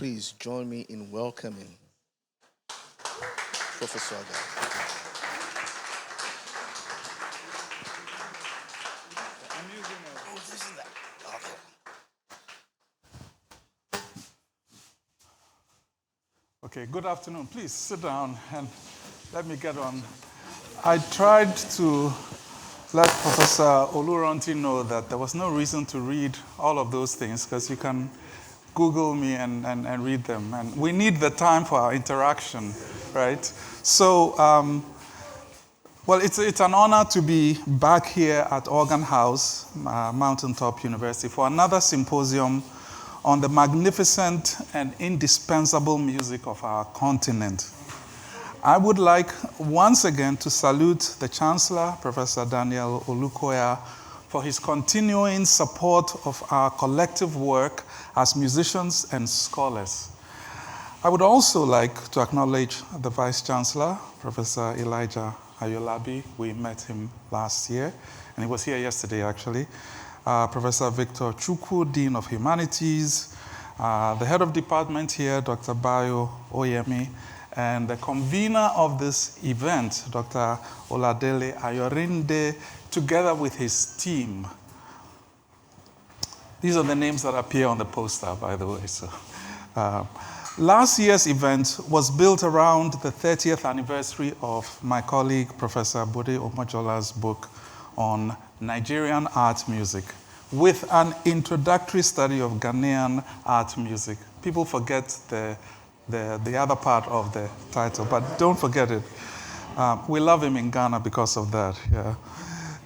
please join me in welcoming Professor Agawu. Okay, good afternoon. Please sit down and let me get on. I tried to let Professor Oluranti know that there was no reason to read all of those things because you can Google me and read them. And we need the time for our interaction, right? So, well, it's an honor to be back here at Organ House, Mountaintop University, for another symposium on the magnificent and indispensable music of our continent. I would like once again to salute the Chancellor, Professor Daniel Olukoya, for his continuing support of our collective work as musicians and scholars. I would also like to acknowledge the Vice Chancellor, Professor Elijah Ayolabi. We met him last year, and he was here yesterday actually. Professor Victor Chukwu, Dean of Humanities, the head of department here, Dr. Bayo Oyemi, and the convener of this event, Dr. Oladele Ayorinde, together with his team. These are the names that appear on the poster, by the way. So, last year's event was built around the 30th anniversary of my colleague, Professor Bode Omojola's book on Nigerian art music, with an introductory study of Ghanaian art music. People forget the other part of the title, but don't forget it. We love him in Ghana because of that. Yeah.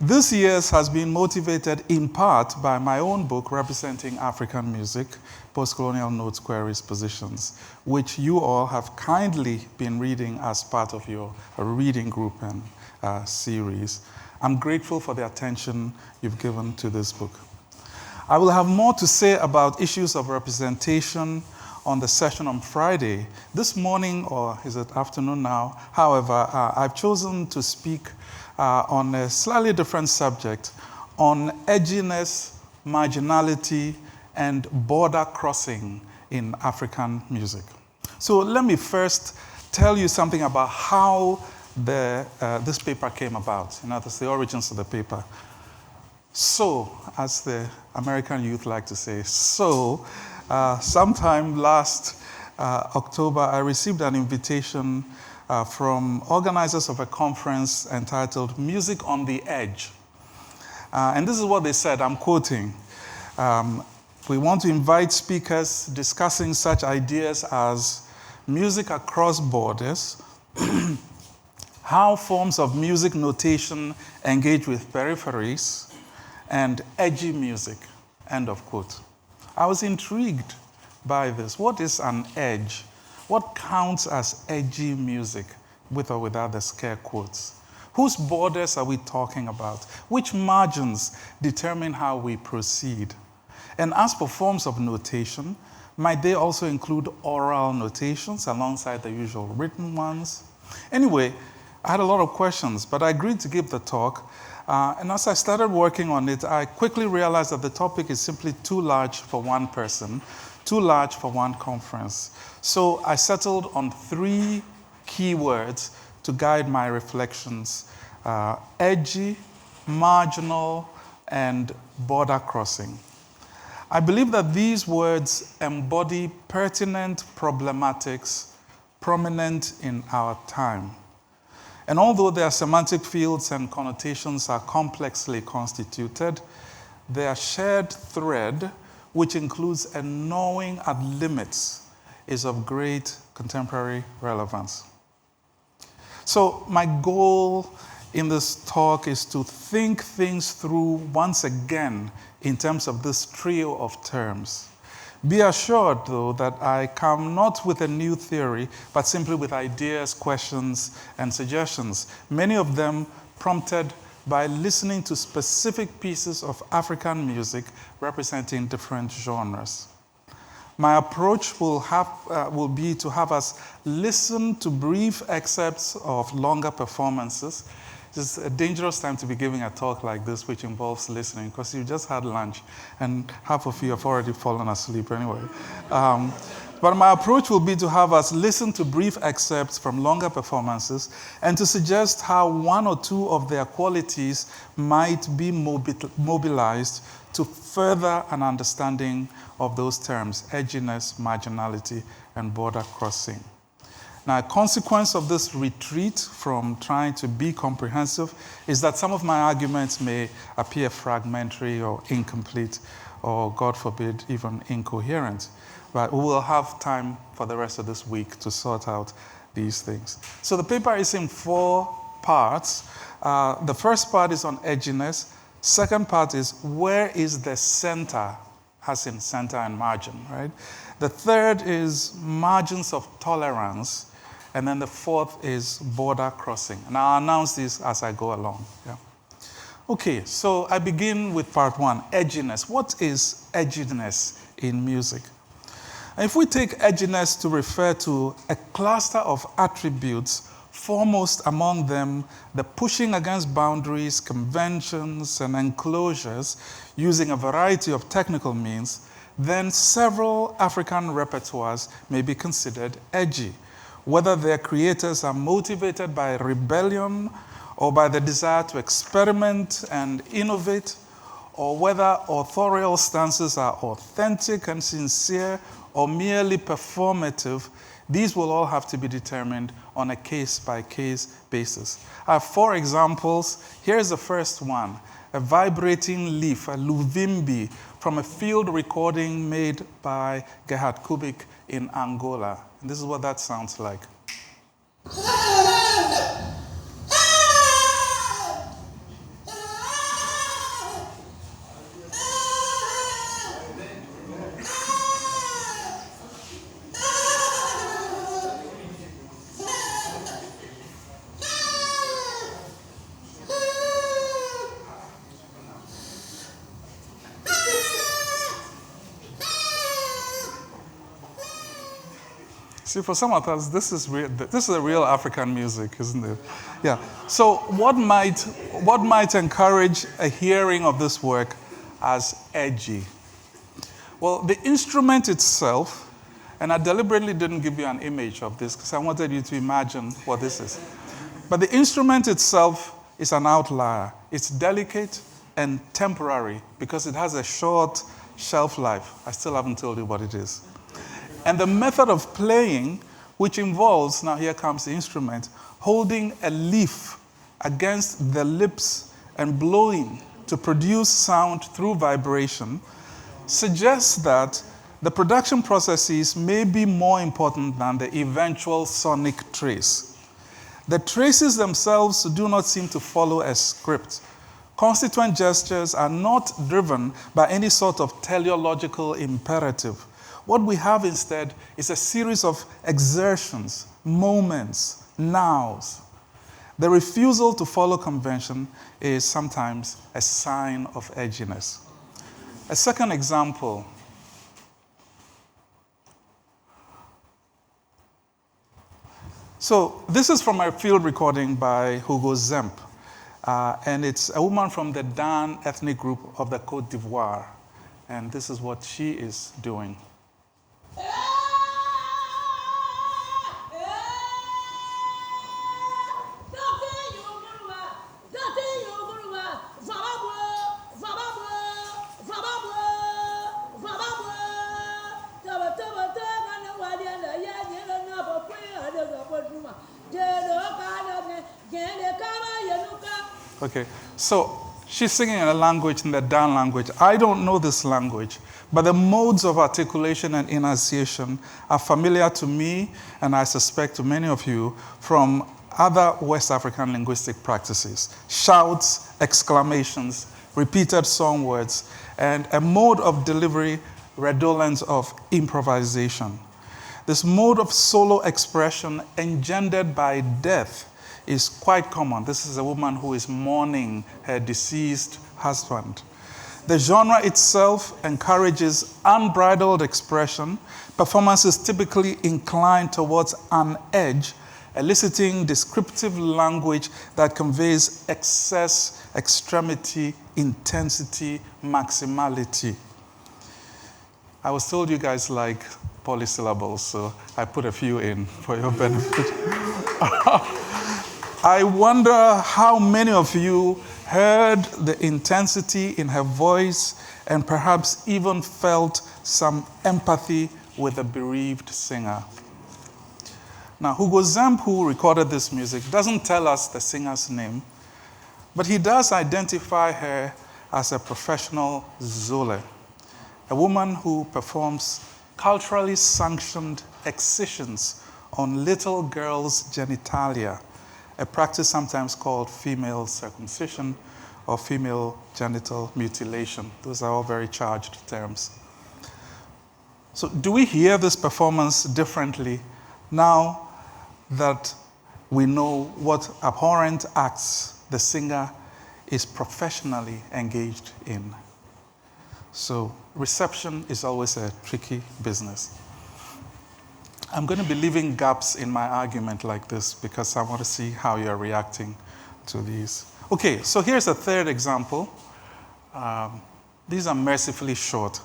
This year's has been motivated in part by my own book representing African music, Postcolonial Notes, Queries, Positions, which you all have kindly been reading as part of your reading group and series. I'm grateful for the attention you've given to this book. I will have more to say about issues of representation on the session on Friday. This morning, or is it afternoon now? However, I've chosen to speak on a slightly different subject, on edginess, marginality, and border crossing in African music. So let me first tell you something about how this paper came about. In other words, the origins of the paper. So, as the American youth like to say, sometime last October, I received an invitation from organizers of a conference entitled Music on the Edge. And this is what they said, I'm quoting. We want to invite speakers discussing such ideas as music across borders, how forms of music notation engage with peripheries, and edgy music, end of quote. I was intrigued by this. What is an edge? What counts as edgy music, with or without the scare quotes? Whose borders are we talking about? Which margins determine how we proceed? And as for forms of notation, might they also include oral notations alongside the usual written ones? Anyway, I had a lot of questions, but I agreed to give the talk. And as I started working on it, I quickly realized that the topic is simply too large for one person, too large for one conference. So I settled on 3 keywords to guide my reflections: edgy, marginal, and border crossing. I believe that these words embody pertinent problematics prominent in our time. And although their semantic fields and connotations are complexly constituted, their shared thread, which includes a knowing at limits, is of great contemporary relevance. So my goal in this talk is to think things through once again in terms of this trio of terms. Be assured, though, that I come not with a new theory, but simply with ideas, questions, and suggestions, many of them prompted by listening to specific pieces of African music representing different genres. My approach will be to have us listen to brief excerpts of longer performances. It's a dangerous time to be giving a talk like this, which involves listening, because you just had lunch, and half of you have already fallen asleep anyway. But my approach will be to have us listen to brief excerpts from longer performances and to suggest how one or two of their qualities might be mobilized to further an understanding of those terms: edginess, marginality, and border crossing. Now, a consequence of this retreat from trying to be comprehensive is that some of my arguments may appear fragmentary or incomplete, or, God forbid, even incoherent. But we will have time for the rest of this week to sort out these things. So the paper is in 4 parts. The first part is on edginess. Second part is where is the center, as in center and margin, right? The third is margins of tolerance. And then the fourth is border crossing. And I'll announce this as I go along. Yeah. Okay, so I begin with part 1, edginess. What is edginess in music? If we take edginess to refer to a cluster of attributes, foremost among them the pushing against boundaries, conventions, and enclosures using a variety of technical means, then several African repertoires may be considered edgy, whether their creators are motivated by rebellion or by the desire to experiment and innovate, or whether authorial stances are authentic and sincere or merely performative. These will all have to be determined on a case-by-case basis. I have 4 examples. Here's the first one: a vibrating leaf, a luvimbi, from a field recording made by Gerhard Kubik in Angola. And this is what that sounds like. See, for some of us, this is a real African music, isn't it? Yeah. So what might encourage a hearing of this work as edgy? Well, the instrument itself, and I deliberately didn't give you an image of this because I wanted you to imagine what this is. But the instrument itself is an outlier. It's delicate and temporary because it has a short shelf life. I still haven't told you what it is. And the method of playing, which involves, now here comes the instrument, holding a leaf against the lips and blowing to produce sound through vibration, suggests that the production processes may be more important than the eventual sonic trace. The traces themselves do not seem to follow a script. Constituent gestures are not driven by any sort of teleological imperative. What we have instead is a series of exertions, moments, nows. The refusal to follow convention is sometimes a sign of edginess. A second example. So this is from a field recording by Hugo Zemp, and it's a woman from the Dan ethnic group of the Côte d'Ivoire, and this is what she is doing. Okay, so she's singing in a language, in the Dan language. I don't know this language, but the modes of articulation and enunciation are familiar to me, and I suspect to many of you, from other West African linguistic practices. Shouts, exclamations, repeated song words, and a mode of delivery redolent of improvisation. This mode of solo expression engendered by death is quite common. This is a woman who is mourning her deceased husband. The genre itself encourages unbridled expression. Performances typically incline towards an edge, eliciting descriptive language that conveys excess, extremity, intensity, maximality. I was told you guys like polysyllables, so I put a few in for your benefit. I wonder how many of you heard the intensity in her voice and perhaps even felt some empathy with the bereaved singer. Now, Hugo Zemp, who recorded this music, doesn't tell us the singer's name, but he does identify her as a professional zole, a woman who performs culturally sanctioned excisions on little girls' genitalia, a practice sometimes called female circumcision or female genital mutilation. Those are all very charged terms. So do we hear this performance differently now that we know what abhorrent acts the singer is professionally engaged in? So reception is always a tricky business. I'm going to be leaving gaps in my argument like this because I want to see how you're reacting to these. Okay, so here's a third example. These are mercifully short.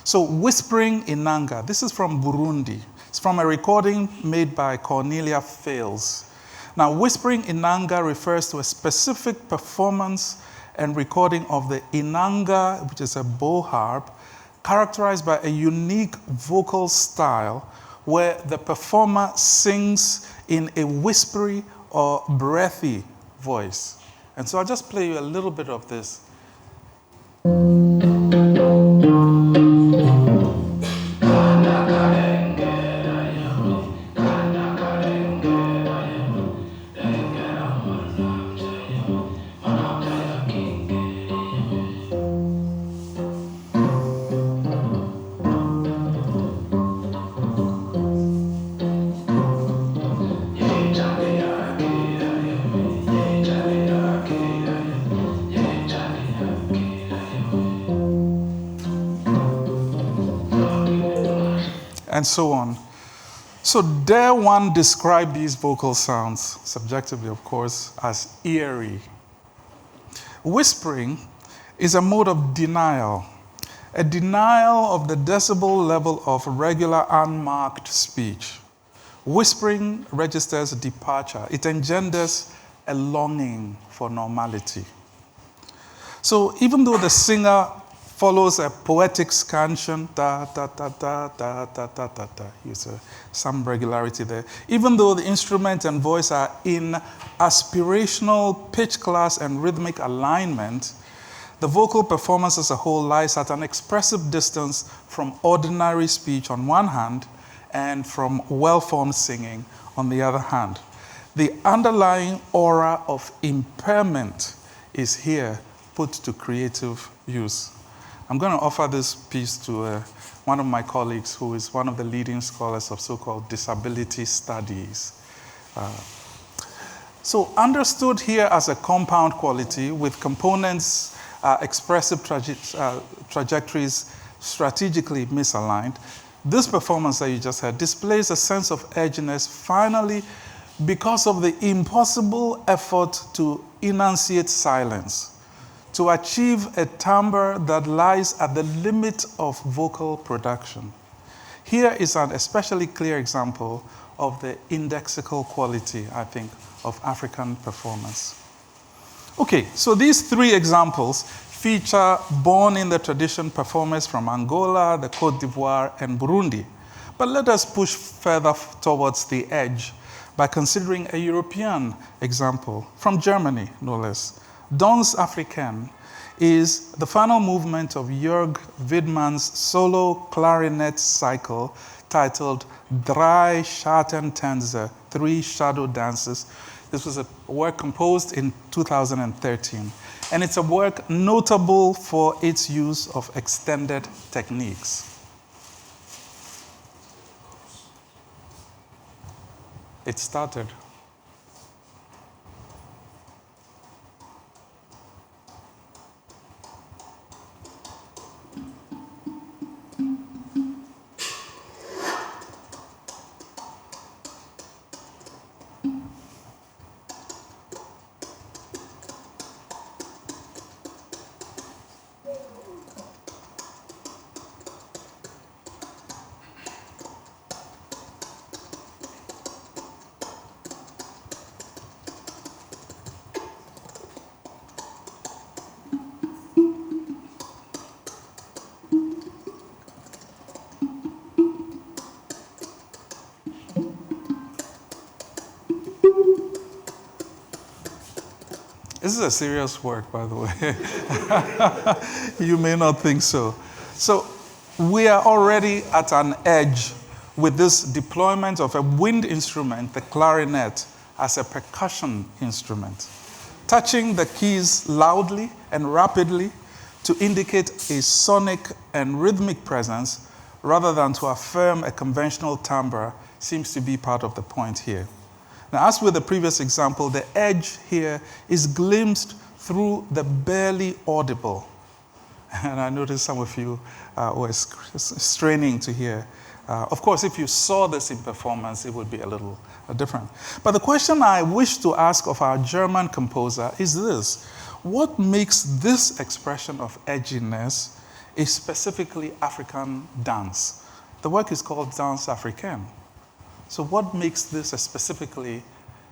So Whispering Inanga, this is from Burundi. It's from a recording made by Cornelia Fales. Now, Whispering Inanga refers to a specific performance and recording of the inanga, which is a bow harp, characterized by a unique vocal style where the performer sings in a whispery or breathy voice. And so I'll just play you a little bit of this. And so on. So dare one describe these vocal sounds, subjectively of course, as eerie. Whispering is a mode of denial, a denial of the decibel level of regular unmarked speech. Whispering registers departure. It engenders a longing for normality. So even though the singer follows a poetic scansion, da da da da da da da da da. Use some regularity there. Even though the instrument and voice are in aspirational pitch class and rhythmic alignment, the vocal performance as a whole lies at an expressive distance from ordinary speech on one hand and from well-formed singing on the other hand. The underlying aura of impairment is here put to creative use. I'm going to offer this piece to one of my colleagues who is one of the leading scholars of so-called disability studies. So understood here as a compound quality with components, expressive trajectories strategically misaligned, this performance that you just heard displays a sense of edginess finally because of the impossible effort to enunciate silence, to achieve a timbre that lies at the limit of vocal production. Here is an especially clear example of the indexical quality, I think, of African performance. Okay, so these three examples feature born-in-the-tradition performers from Angola, the Côte d'Ivoire, and Burundi. But let us push further towards the edge by considering a European example, from Germany, no less. Danse Africaine is the final movement of Jörg Widmann's solo clarinet cycle titled Drei Schattentänze, Three Shadow Dances. This was a work composed in 2013, and it's a work notable for its use of extended techniques. It started. This is a serious work, by the way. You may not think so. So we are already at an edge with this deployment of a wind instrument, the clarinet, as a percussion instrument, touching the keys loudly and rapidly to indicate a sonic and rhythmic presence rather than to affirm a conventional timbre seems to be part of the point here. Now, as with the previous example, the edge here is glimpsed through the barely audible. And I noticed some of you were straining to hear. Of course, if you saw this in performance, it would be a little different. But the question I wish to ask of our German composer is this: what makes this expression of edginess a specifically African dance? The work is called Danse Africaine. So what makes this a specifically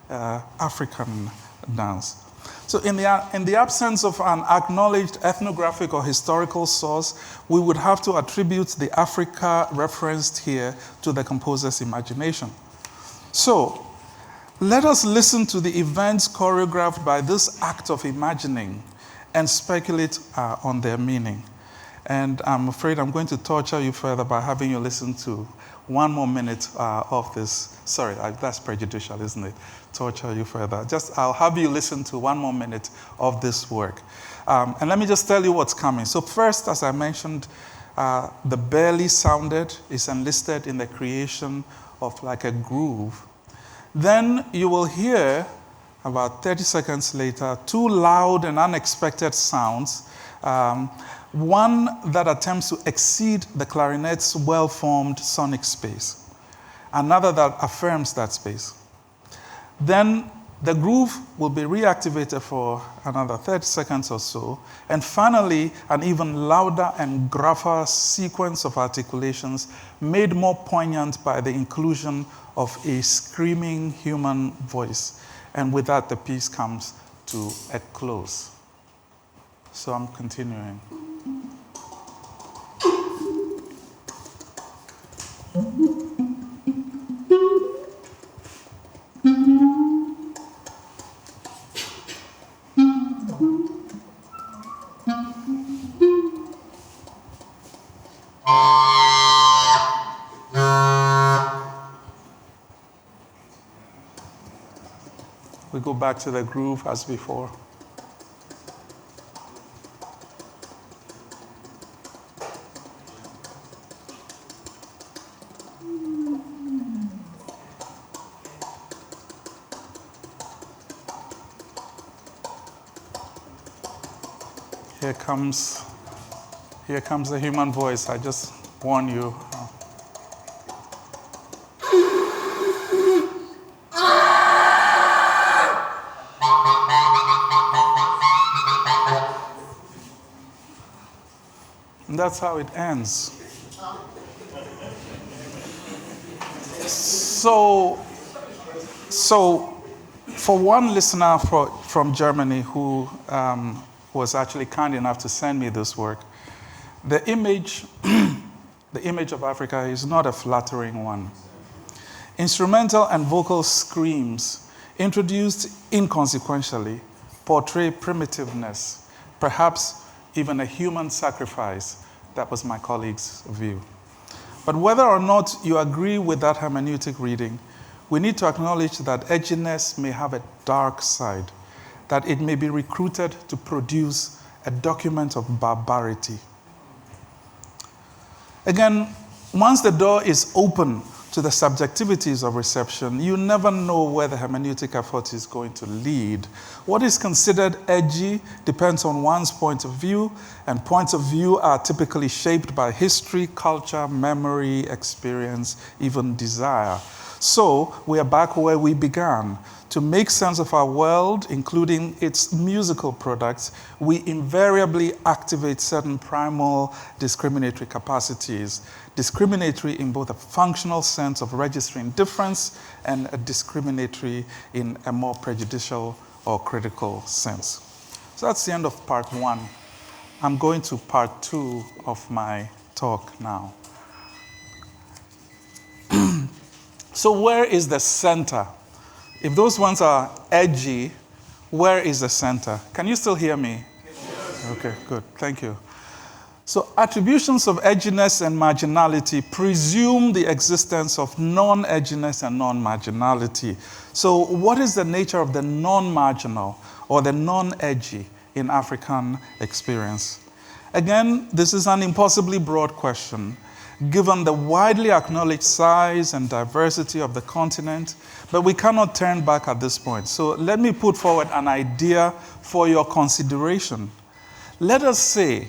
African dance? So in the absence of an acknowledged ethnographic or historical source, we would have to attribute the Africa referenced here to the composer's imagination. So let us listen to the events choreographed by this act of imagining and speculate on their meaning. And I'm afraid I'm going to torture you further by having you listen to one more minute of this. Sorry, that's prejudicial, isn't it? Torture you further. I'll have you listen to one more minute of this work. And let me just tell you what's coming. So first, as I mentioned, the barely sounded is enlisted in the creation of like a groove. Then you will hear, about 30 seconds later, two loud and unexpected sounds. One that attempts to exceed the clarinet's well-formed sonic space. Another that affirms that space. Then the groove will be reactivated for another 30 seconds or so. And finally, an even louder and gruffer sequence of articulations made more poignant by the inclusion of a screaming human voice. And with that, the piece comes to a close. So I'm continuing. We go back to the groove as before. Here comes the human voice. I just warn you. And that's how it ends. So for one listener from Germany who was actually kind enough to send me this work, the image of Africa is not a flattering one. Instrumental and vocal screams, introduced inconsequentially, portray primitiveness, perhaps even a human sacrifice. That was my colleague's view. But whether or not you agree with that hermeneutic reading, we need to acknowledge that edginess may have a dark side, that it may be recruited to produce a document of barbarity. Again, once the door is open to the subjectivities of reception, you never know where the hermeneutic effort is going to lead. What is considered edgy depends on one's point of view, and points of view are typically shaped by history, culture, memory, experience, even desire. So we are back where we began. To make sense of our world, including its musical products, we invariably activate certain primal discriminatory capacities, discriminatory in both a functional sense of registering difference and a discriminatory in a more prejudicial or critical sense. So that's the end of part one. I'm going to part two of my talk now. So where is the center? If those ones are edgy, Where is the center? Can you still hear me? Okay, good. Thank you. So attributions of edginess and marginality presume the existence of non-edginess and non-marginality. So what is the nature of the non-marginal or the non-edgy in African experience? Again, this is an impossibly broad question, given the widely acknowledged size and diversity of the continent, but we cannot turn back at this point. So let me put forward an idea for your consideration. Let us say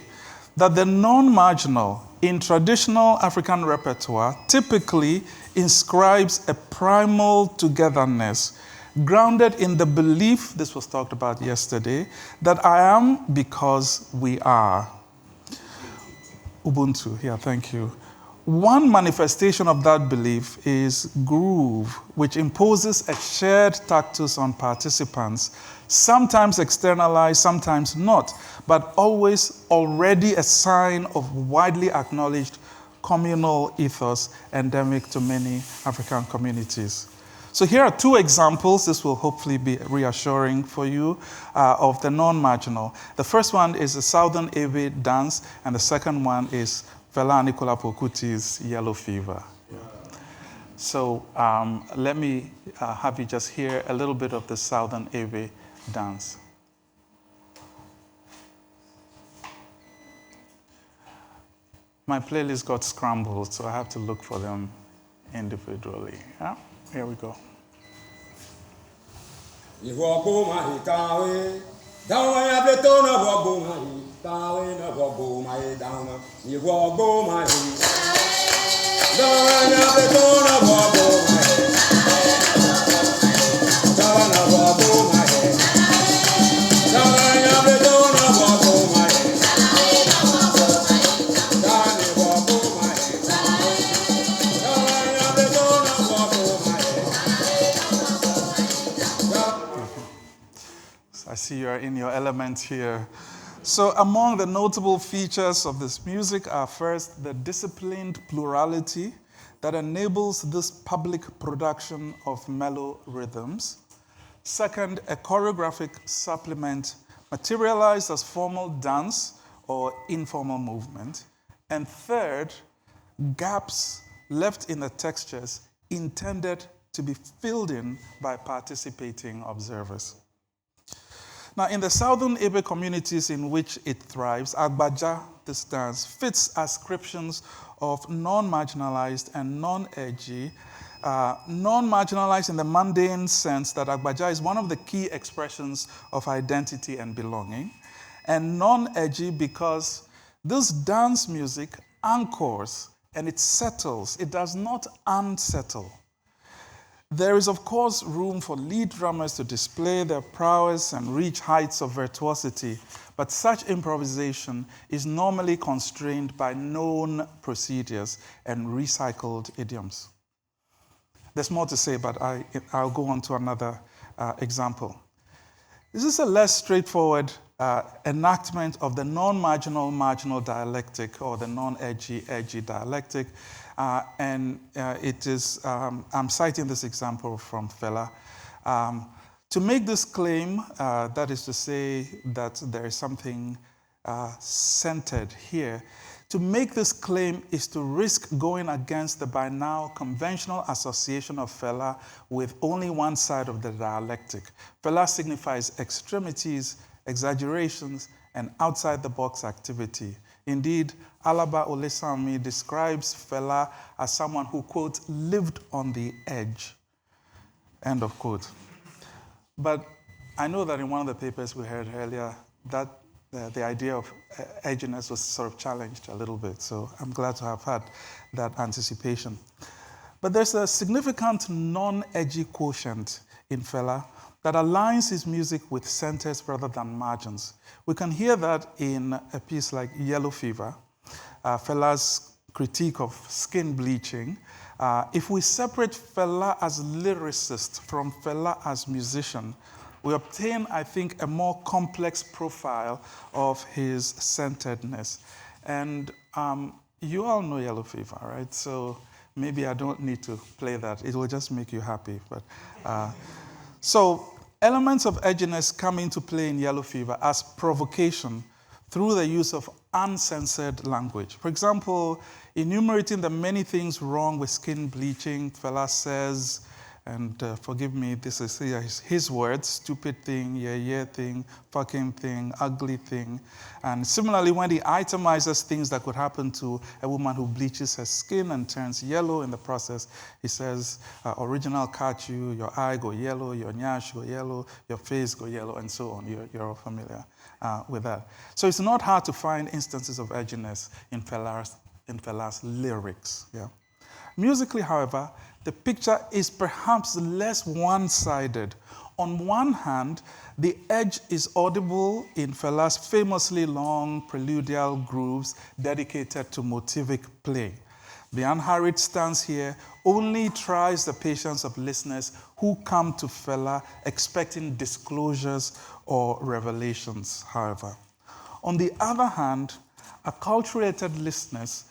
that the non-marginal in traditional African repertoire typically inscribes a primal togetherness grounded in the belief, this was talked about yesterday, that I am because we are. Ubuntu, yeah, thank you. One manifestation of that belief is groove, which imposes a shared tactus on participants, sometimes externalized, sometimes not, but always already a sign of widely acknowledged communal ethos endemic to many African communities. So here are two examples, this will hopefully be reassuring for you, of the non-marginal. The first one is the Southern Ebe dance, and the second one is Fela Nicola Pokuti's Yellow Fever. So let me have you just hear a little bit of the Southern Ebe dance. My playlist got scrambled, so I have to look for them individually. Yeah? Here we go. I see you're in your element here. So among the notable features of this music are first, the disciplined plurality that enables this public production of mellow rhythms. Second, a choreographic supplement materialized as formal dance or informal movement. And third, gaps left in the textures intended to be filled in by participating observers. Now, in the Southern Ebe communities in which it thrives, Agbaja, this dance, fits ascriptions of non-marginalized and non-edgy. Non-marginalized in the mundane sense that Agbaja is one of the key expressions of identity and belonging, and non-edgy because this dance music anchors and it settles. It does not unsettle. There is, of course, room for lead drummers to display their prowess and reach heights of virtuosity, but such improvisation is normally constrained by known procedures and recycled idioms. There's more to say, but I'll go on to another example. This is a less straightforward enactment of the non-marginal marginal dialectic or the non-edgy edgy dialectic. It is, I'm citing this example from Fela. To make this claim, that is to say that there is something centered here, to make this claim is to risk going against the by now conventional association of Fela with only one side of the dialectic. Fela signifies extremities, exaggerations, and outside-the-box activity. Indeed, Alaba Olesami describes Fela as someone who, quote, lived on the edge, end of quote. But I know that in one of the papers we heard earlier, that the idea of edginess was sort of challenged a little bit, so I'm glad to have had that anticipation. But there's a significant non-edgy quotient in Fela that aligns his music with centers rather than margins. We can hear that in a piece like Yellow Fever, Fela's critique of skin bleaching. If we separate Fela as lyricist from Fela as musician, we obtain, I think, a more complex profile of his centeredness. And you all know Yellow Fever, right? So maybe I don't need to play that. It will just make you happy. But so Elements of edginess come into play in Yellow Fever as provocation through the use of uncensored language. For example, enumerating the many things wrong with skin bleaching, Fela says, and forgive me, this is his words, stupid thing, yeah thing, fucking thing, ugly thing. And similarly, when he itemizes things that could happen to a woman who bleaches her skin and turns yellow in the process, he says, original catch you, your eye go yellow, your nyash go yellow, your face go yellow, and so on. You're all familiar with that. So it's not hard to find instances of edginess in Fela's lyrics. Yeah. Musically, however, the picture is perhaps less one-sided. On one hand, the edge is audible in Fela's famously long preludial grooves dedicated to motivic play. The unhurried stance here only tries the patience of listeners who come to Fela expecting disclosures or revelations, however. On the other hand, acculturated listeners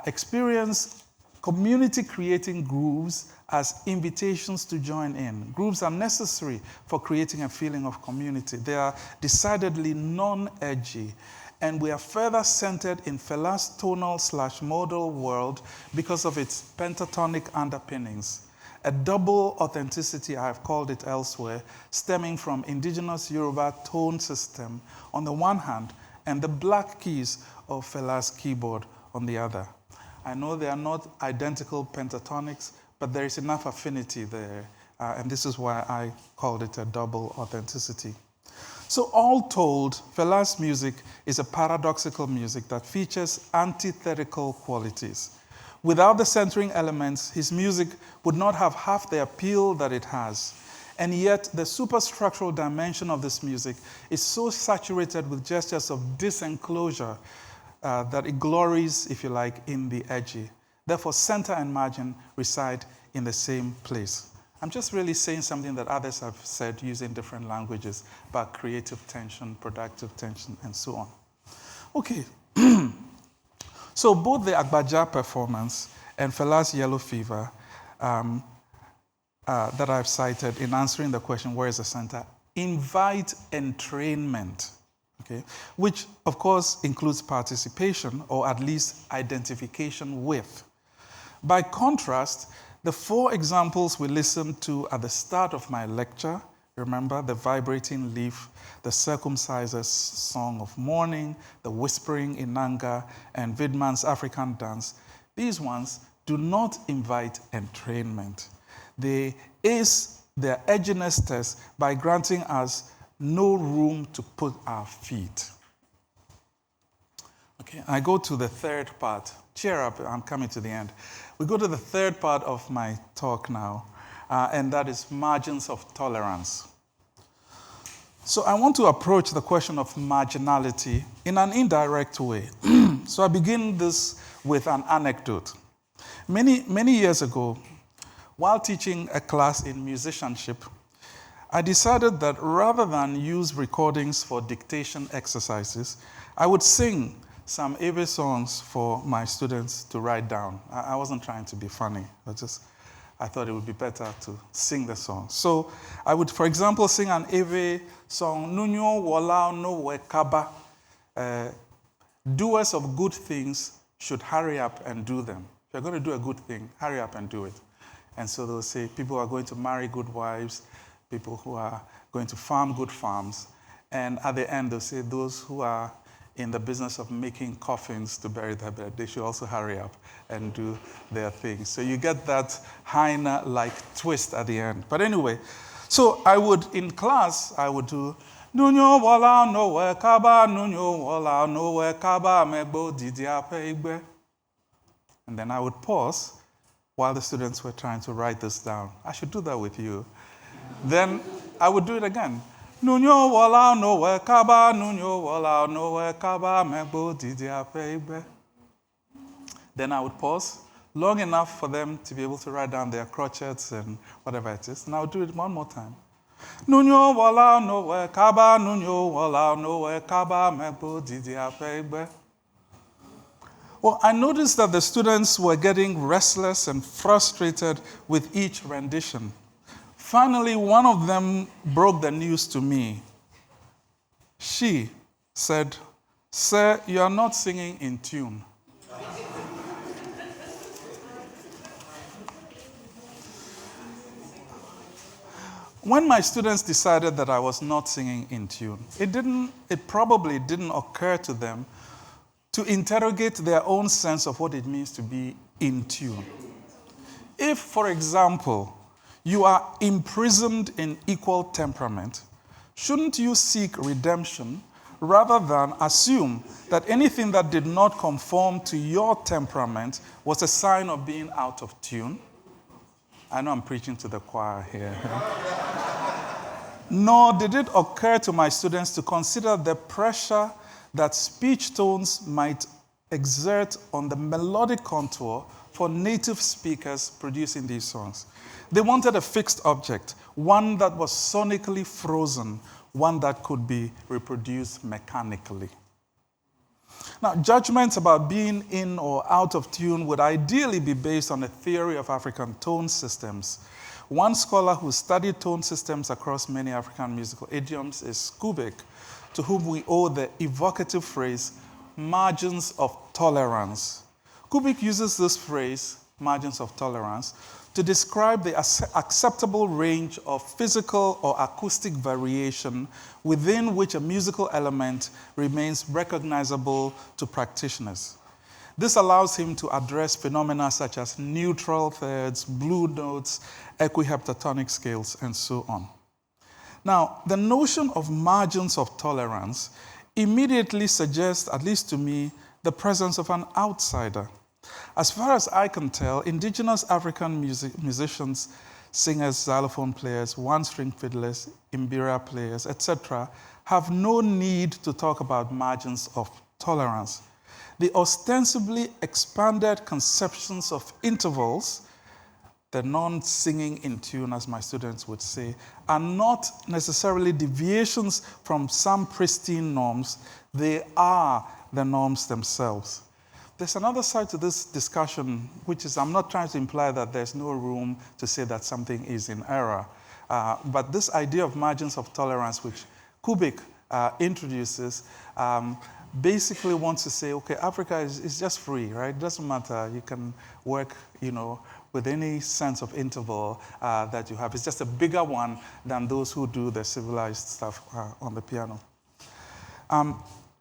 experience community-creating grooves as invitations to join in. Grooves are necessary for creating a feeling of community. They are decidedly non-edgy, and we are further centered in Fela's tonal/modal world because of its pentatonic underpinnings. A double authenticity, I have called it elsewhere, stemming from indigenous Yoruba tone system on the one hand, and the black keys of Fela's keyboard on the other. I know they are not identical pentatonics, but there is enough affinity there, and this is why I called it a double authenticity. So all told, Fela's music is a paradoxical music that features antithetical qualities. Without the centering elements, his music would not have half the appeal that it has. And yet, the superstructural dimension of this music is so saturated with gestures of disenclosure that it glories, if you like, in the edgy. Therefore, center and margin reside in the same place. I'm just really saying something that others have said using different languages about creative tension, productive tension, and so on. Okay, so both the Agbaja performance and Fela's Yellow Fever that I've cited in answering the question, where is the center, invite entrainment. Okay, which, of course, includes participation, or at least identification with. By contrast, the four examples we listened to at the start of my lecture, remember the vibrating leaf, the circumciser's song of mourning, the whispering inanga, and Vidman's African dance, these ones do not invite entrainment. They ace their edginess test by granting us no room to put our feet. Okay, I go to the third part. Cheer up, I'm coming to the end. We go to the third part of my talk now, and that is margins of tolerance. So I want to approach the question of marginality in an indirect way. So I begin this with an anecdote. Many years ago, while teaching a class in musicianship, I decided that rather than use recordings for dictation exercises, I would sing some Eve songs for my students to write down. I wasn't trying to be funny. I thought it would be better to sing the song. So I would, for example, sing an Eve song, Nunyo Wala No Wekaba. Doers of good things should hurry up and do them. If you're going to do a good thing, hurry up and do it. And so they'll say people are going to marry good wives, people who are going to farm good farms. And at the end, they'll say those who are in the business of making coffins to bury their dead, they should also hurry up and do their thing. So you get that hyena-like twist at the end. But anyway, so in class, I would do, Nunyo wala no wekaba, nunyo wala no wekaba, megbo didiape igbe. And then I would pause while the students were trying to write this down. I should do that with you. Then I would do it again. Nunyo wala no wekaba, nunyo wala no wekaba, megbo didiape igbe. Then I would pause long enough for them to be able to write down their crotchets and whatever it is. And I would do it one more time. Nunyo wala no wekaba, nunyo wala no wekaba, megbo didiape igbe. Well, I noticed that the students were getting restless and frustrated with each rendition. Finally, one of them broke the news to me. She said, "Sir, you are not singing in tune." When my students decided that I was not singing in tune, it probably didn't occur to them to interrogate their own sense of what it means to be in tune. If, for example, you are imprisoned in equal temperament, shouldn't you seek redemption rather than assume that anything that did not conform to your temperament was a sign of being out of tune? I know I'm preaching to the choir here. Nor did it occur to my students to consider the pressure that speech tones might exert on the melodic contour for native speakers producing these songs. They wanted a fixed object, one that was sonically frozen, one that could be reproduced mechanically. Now, judgments about being in or out of tune would ideally be based on a theory of African tone systems. One scholar who studied tone systems across many African musical idioms is Kubik, to whom we owe the evocative phrase, margins of tolerance. Kubik uses this phrase, margins of tolerance, to describe the acceptable range of physical or acoustic variation within which a musical element remains recognizable to practitioners. This allows him to address phenomena such as neutral thirds, blue notes, equiheptatonic scales, and so on. Now, the notion of margins of tolerance immediately suggests, at least to me, the presence of an outsider. As far as I can tell, indigenous African musicians, singers, xylophone players, one-string fiddlers, mbira players, etc., have no need to talk about margins of tolerance. The ostensibly expanded conceptions of intervals, the non-singing in tune, as my students would say, are not necessarily deviations from some pristine norms. They are the norms themselves. There's another side to this discussion, which is I'm not trying to imply that there's no room to say that something is in error. But this idea of margins of tolerance, which Kubik introduces, basically wants to say, okay, Africa is just free, right? It doesn't matter. You can work, with any sense of interval that you have. It's just a bigger one than those who do the civilized stuff on the piano.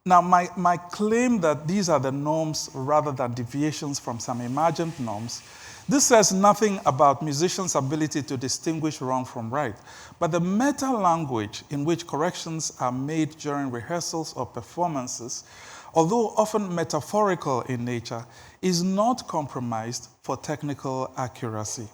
Now, my claim that these are the norms rather than deviations from some imagined norms, this says nothing about musicians' ability to distinguish wrong from right, but the meta-language in which corrections are made during rehearsals or performances, although often metaphorical in nature, is not compromised for technical accuracy,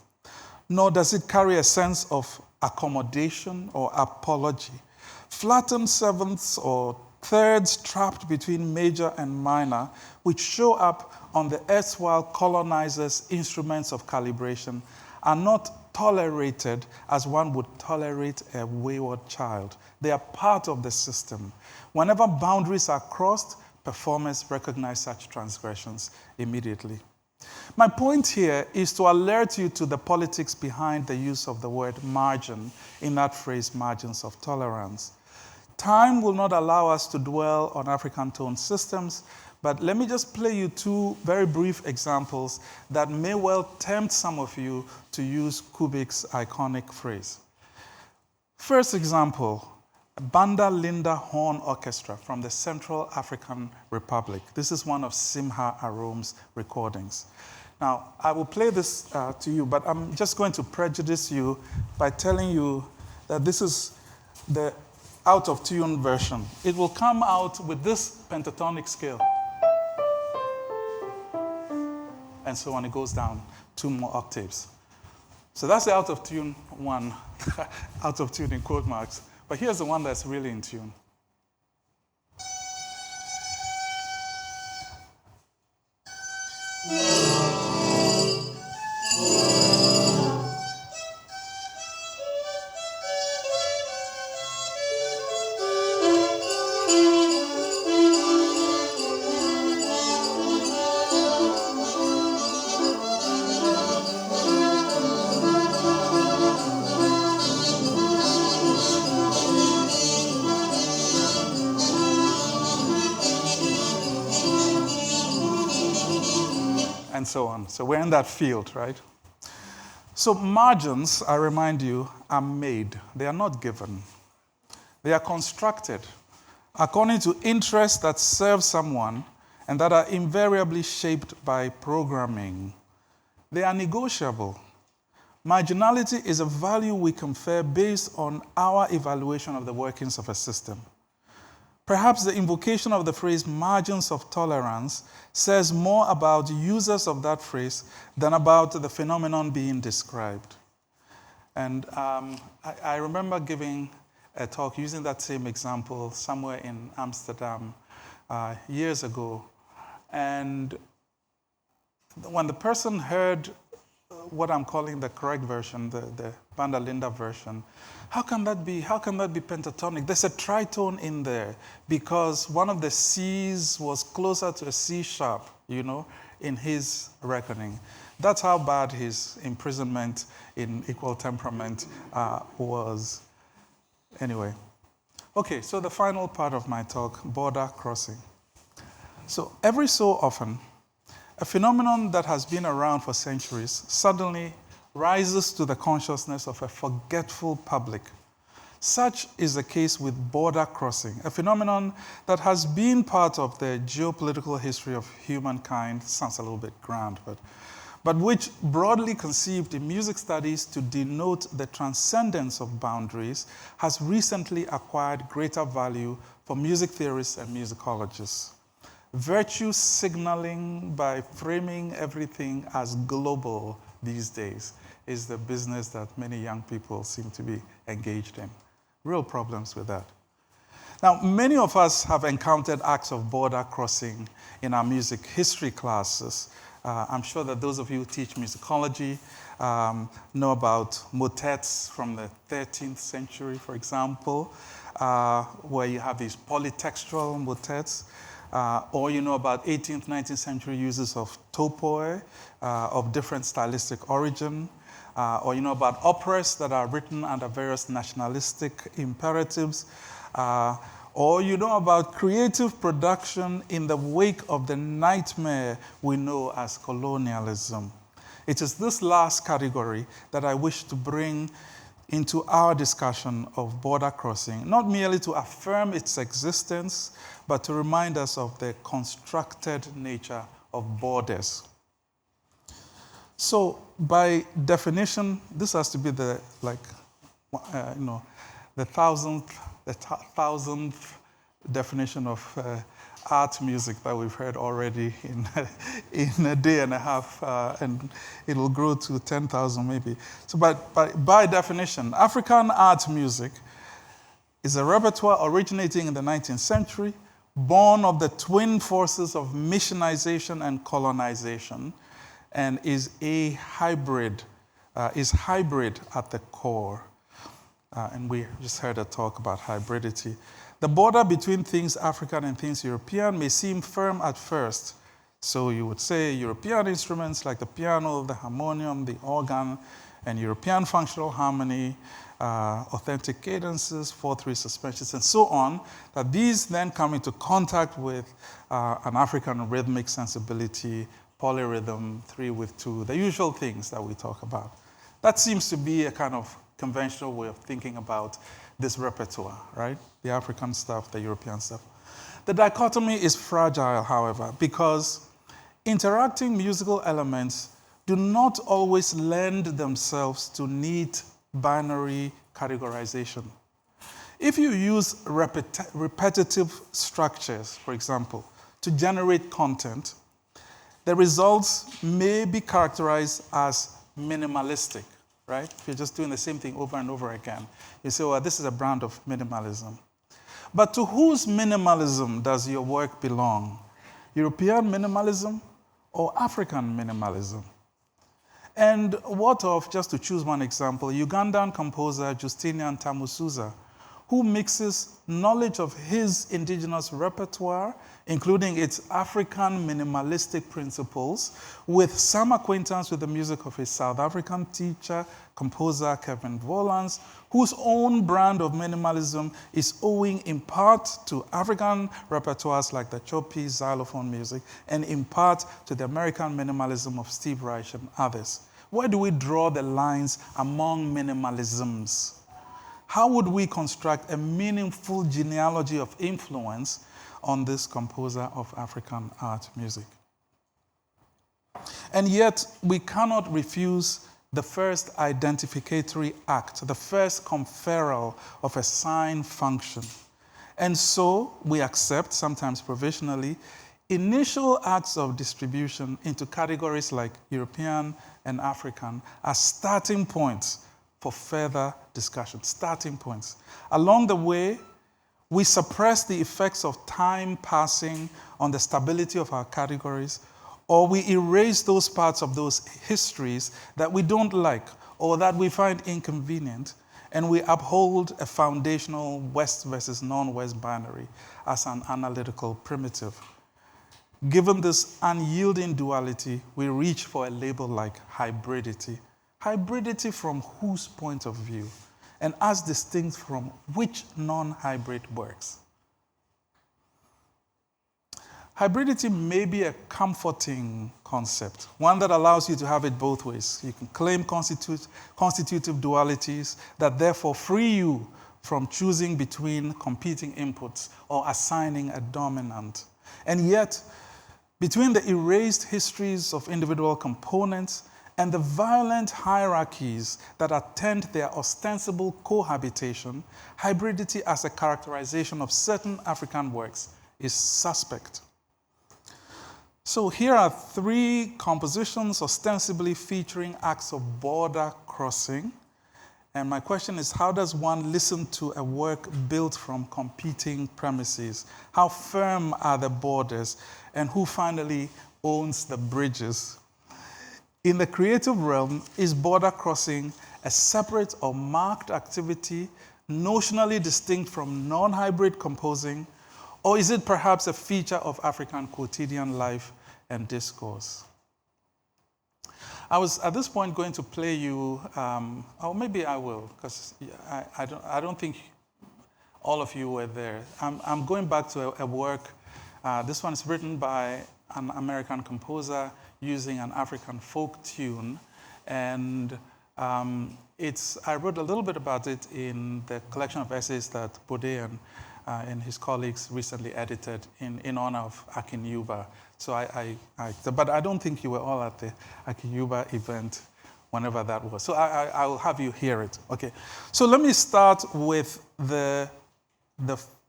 nor does it carry a sense of accommodation or apology. Flattened sevenths or thirds trapped between major and minor, which show up on the erstwhile colonizers' instruments of calibration, are not tolerated as one would tolerate a wayward child. They are part of the system. Whenever boundaries are crossed, performers recognize such transgressions immediately. My point here is to alert you to the politics behind the use of the word margin in that phrase, margins of tolerance. Time will not allow us to dwell on African tone systems, but let me just play you two very brief examples that may well tempt some of you to use Kubik's iconic phrase. First example, Banda Linda Horn Orchestra from the Central African Republic. This is one of Simha Arom's recordings. Now, I will play this to you, but I'm just going to prejudice you by telling you that this is the out-of-tune version. It will come out with this pentatonic scale. And so on, it goes down 2 more octaves. So that's the out-of-tune one, out-of-tune in quote marks. But here's the one that's really in tune. so on. So we're in that field, right? So margins, I remind you, are made. They are not given. They are constructed according to interests that serve someone and that are invariably shaped by programming. They are negotiable. Marginality is a value we confer based on our evaluation of the workings of a system. Perhaps the invocation of the phrase margins of tolerance says more about users of that phrase than about the phenomenon being described. And I remember giving a talk using that same example somewhere in Amsterdam years ago. And when the person heard what I'm calling the correct version, the Banda Linda version, how can that be? How can that be pentatonic? There's a tritone in there because one of the C's was closer to a C sharp, in his reckoning. That's how bad his imprisonment in equal temperament was. Anyway. Okay, so the final part of my talk, border crossing. So every so often, a phenomenon that has been around for centuries suddenly rises to the consciousness of a forgetful public. Such is the case with border crossing, a phenomenon that has been part of the geopolitical history of humankind. Sounds a little bit grand, but which, broadly conceived in music studies to denote the transcendence of boundaries, has recently acquired greater value for music theorists and musicologists. Virtue signaling by framing everything as global these days is the business that many young people seem to be engaged in. Real problems with that. Now, many of us have encountered acts of border crossing in our music history classes. I'm sure that those of you who teach musicology know about motets from the 13th century, for example, where you have these polytextual motets. Or you know about 18th, 19th century uses of topoi of different stylistic origin. Or you know about operas that are written under various nationalistic imperatives. Or you know about creative production in the wake of the nightmare we know as colonialism. It is this last category that I wish to bring into our discussion of border crossing, not merely to affirm its existence, but to remind us of the constructed nature of borders. So, by definition, this has to be the thousandth definition of art music that we've heard already in a day and a half, and it'll grow to 10,000 maybe. So, by definition, African art music is a repertoire originating in the 19th century, born of the twin forces of missionization and colonization, and is hybrid at the core. And we just heard a talk about hybridity. The border between things African and things European may seem firm at first. So you would say European instruments like the piano, the harmonium, the organ, and European functional harmony, authentic cadences, 4/3 suspensions, and so on, that these then come into contact with an African rhythmic sensibility, polyrhythm, 3/2, the usual things that we talk about. That seems to be a kind of conventional way of thinking about this repertoire, right? The African stuff, the European stuff. The dichotomy is fragile, however, because interacting musical elements do not always lend themselves to neat binary categorization. If you use repetitive structures, for example, to generate content, the results may be characterized as minimalistic, right? If you're just doing the same thing over and over again, you say, well, this is a brand of minimalism. But to whose minimalism does your work belong? European minimalism or African minimalism? And what of, just to choose one example, Ugandan composer Justinian Tamusuza, who mixes knowledge of his indigenous repertoire, including its African minimalistic principles, with some acquaintance with the music of his South African teacher, composer Kevin Volans, whose own brand of minimalism is owing in part to African repertoires like the choppy xylophone music, and in part to the American minimalism of Steve Reich and others. Where do we draw the lines among minimalisms? How would we construct a meaningful genealogy of influence on this composer of African art music? And yet, we cannot refuse the first identificatory act, the first conferral of a sign function. And so, we accept, sometimes provisionally, initial acts of distribution into categories like European and African as starting points for further discussion, starting points. Along the way, we suppress the effects of time passing on the stability of our categories, or we erase those parts of those histories that we don't like or that we find inconvenient, and we uphold a foundational West versus non-West binary as an analytical primitive. Given this unyielding duality, we reach for a label like hybridity. Hybridity from whose point of view? And as distinct from which non-hybrid works? Hybridity may be a comforting concept, one that allows you to have it both ways. You can claim constitutive dualities that therefore free you from choosing between competing inputs or assigning a dominant. And yet, between the erased histories of individual components and the violent hierarchies that attend their ostensible cohabitation, hybridity as a characterization of certain African works is suspect. So here are 3 compositions ostensibly featuring acts of border crossing. And my question is, how does one listen to a work built from competing premises? How firm are the borders? And who finally owns the bridges? In the creative realm, is border crossing a separate or marked activity, notionally distinct from non-hybrid composing, or is it perhaps a feature of African quotidian life and discourse? I was at this point going to play you, or maybe I will, because I don't think all of you were there. I'm going back to a work. This one is written by an American composer using an African folk tune, and I wrote a little bit about it in the collection of essays that Bode and his colleagues recently edited in honor of Akinyuba. So but I don't think you were all at the Akinyuba event, whenever that was. So I will have you hear it. Okay. So let me start with the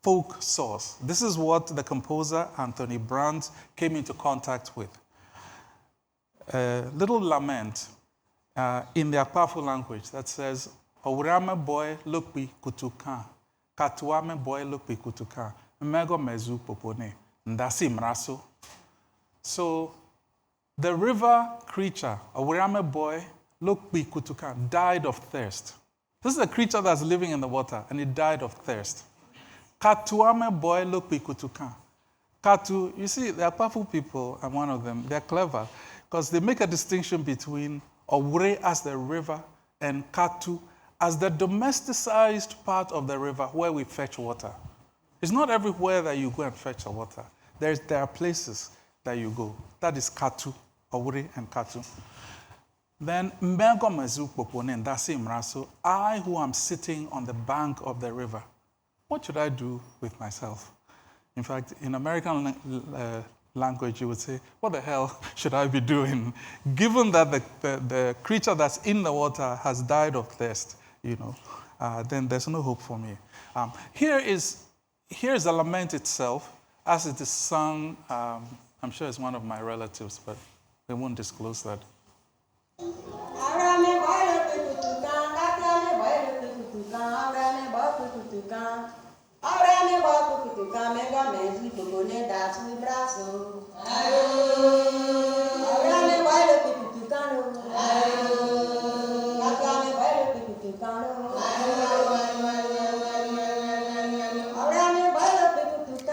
folk source. This is what the composer Anthony Brandt came into contact with. A little lament in their powerful language that says, "Owurame boy lukpi kutuka, katuame boy lukpi kutuka, mego mezu popone, ndasi mraso." So the river creature, Owurame boy lukpi kutuka, died of thirst. This is a creature that's living in the water, and it died of thirst. Katuame boy lukpi kutuka. Katu, you see, there are powerful people, and one of them, they're clever, because they make a distinction between Owure as the river and Katu as the domesticized part of the river where we fetch water. It's not everywhere that you go and fetch the water. There are places that you go. That is Katu, Owure and Katu. Then, Mbengo Mezu Popone, Ndasi Mraso, I who am sitting on the bank of the river, what should I do with myself? In fact, in American language, you would say, what the hell should I be doing? Given that the creature that's in the water has died of thirst, then there's no hope for me. Here's the lament itself, as it is sung. I'm sure it's one of my relatives, but they won't disclose that.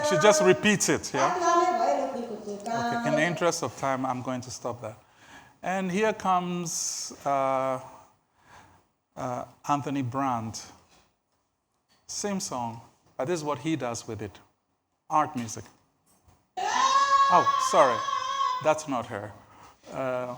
She just repeats it, yeah? Okay, in the interest of time, I'm going to stop that. And here comes Anthony Brandt. Same song, but this is what he does with it. Art music. Oh, sorry. That's not her. Yeah.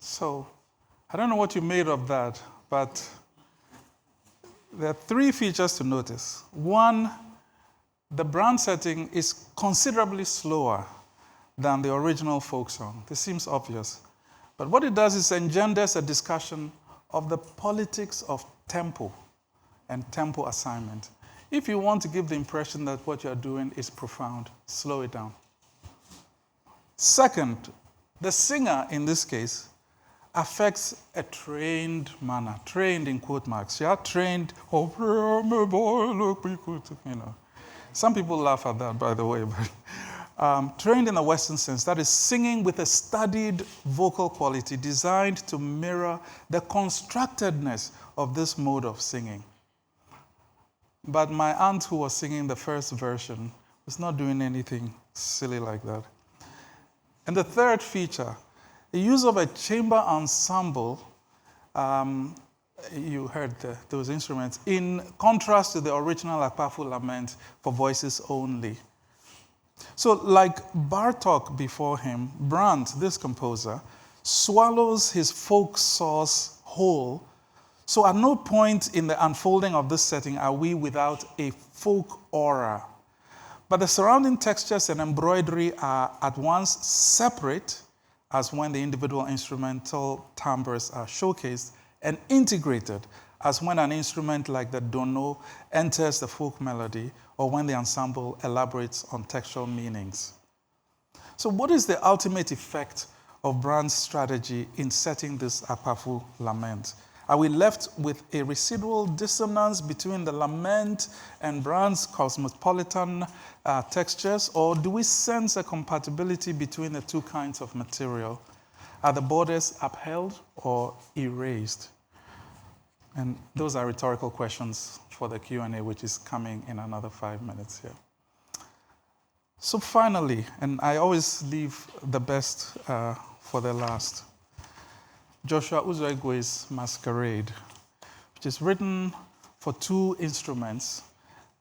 So, I don't know what you made of that, but there are three features to notice. One, the Brandt setting is considerably slower than the original folk song. This seems obvious. But what it does is engenders a discussion of the politics of tempo and tempo assignment. If you want to give the impression that what you're doing is profound, slow it down. Second, the singer in this case affects a trained manner, trained in quote marks. Yeah, trained, oh, boy, look, you know. Some people laugh at that, by the way, but trained in a Western sense, that is singing with a studied vocal quality designed to mirror the constructedness of this mode of singing. But my aunt who was singing the first version was not doing anything silly like that. And the third feature, the use of a chamber ensemble, you heard those instruments, in contrast to the original Akpafu lament for voices only. So like Bartok before him, Brandt, this composer, swallows his folk source whole. So at no point in the unfolding of this setting are we without a folk aura. But the surrounding textures and embroidery are at once separate, as when the individual instrumental timbres are showcased, and integrated, as when an instrument like the dono enters the folk melody, or when the ensemble elaborates on textual meanings. So what is the ultimate effect of Brandt's strategy in setting this Akpafu lament? Are we left with a residual dissonance between the lament and Brandt's cosmopolitan textures, or do we sense a compatibility between the two kinds of material? Are the borders upheld or erased? And those are rhetorical questions for the Q&A, which is coming in another 5 minutes here. So finally, and I always leave the best for the last, Joshua Uzoigwe's Masquerade, which is written for two instruments,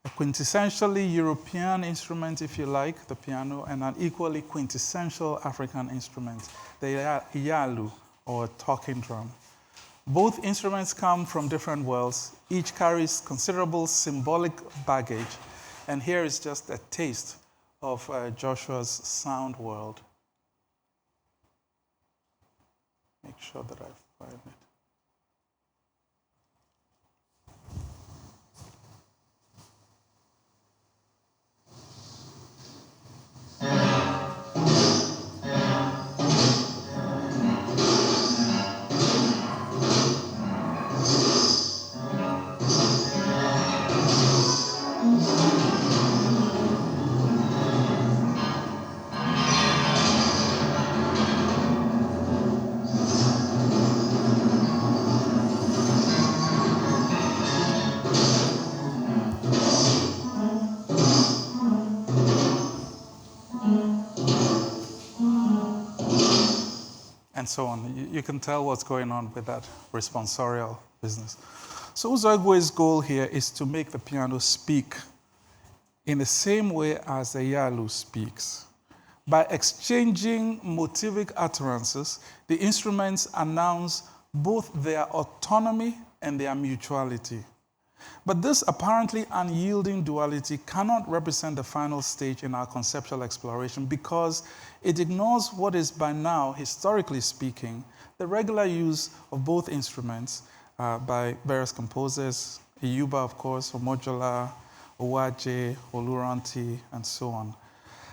a quintessentially European instrument, if you like, the piano, and an equally quintessential African instrument, the Iyalu, or talking drum. Both instruments come from different worlds. Each carries considerable symbolic baggage, and here is just a taste of Joshua's sound world. Make sure that I find it. and so on. You can tell what's going on with that responsorial business. So Uzoegue's goal here is to make the piano speak in the same way as the Yalu speaks. By exchanging motivic utterances, the instruments announce both their autonomy and their mutuality. But this apparently unyielding duality cannot represent the final stage in our conceptual exploration because it ignores what is by now, historically speaking, the regular use of both instruments by various composers, Iyuba, of course, Omojola, Owaje, Oluranti, and so on.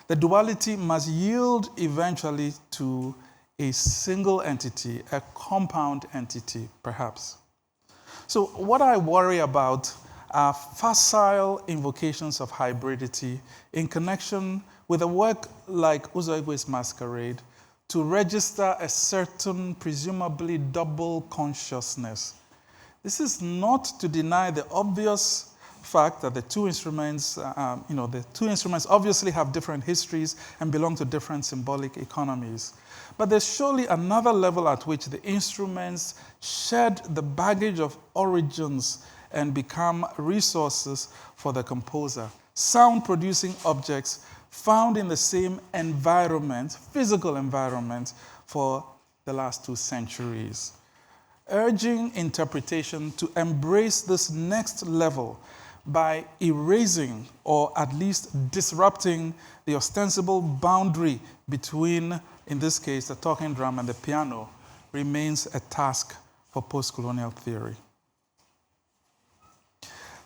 The duality must yield eventually to a single entity, a compound entity, perhaps. So what I worry about are facile invocations of hybridity in connection with a work like Uzoegue's Masquerade to register a certain, presumably double consciousness. This is not to deny the obvious fact that the two instruments obviously have different histories and belong to different symbolic economies. But there's surely another level at which the instruments shed the baggage of origins and become resources for the composer, sound-producing objects found in the same environment, physical environment, for the last 2 centuries. Urging interpretation to embrace this next level by erasing or at least disrupting the ostensible boundary between, in this case, the talking drum and the piano remains a task for post-colonial theory.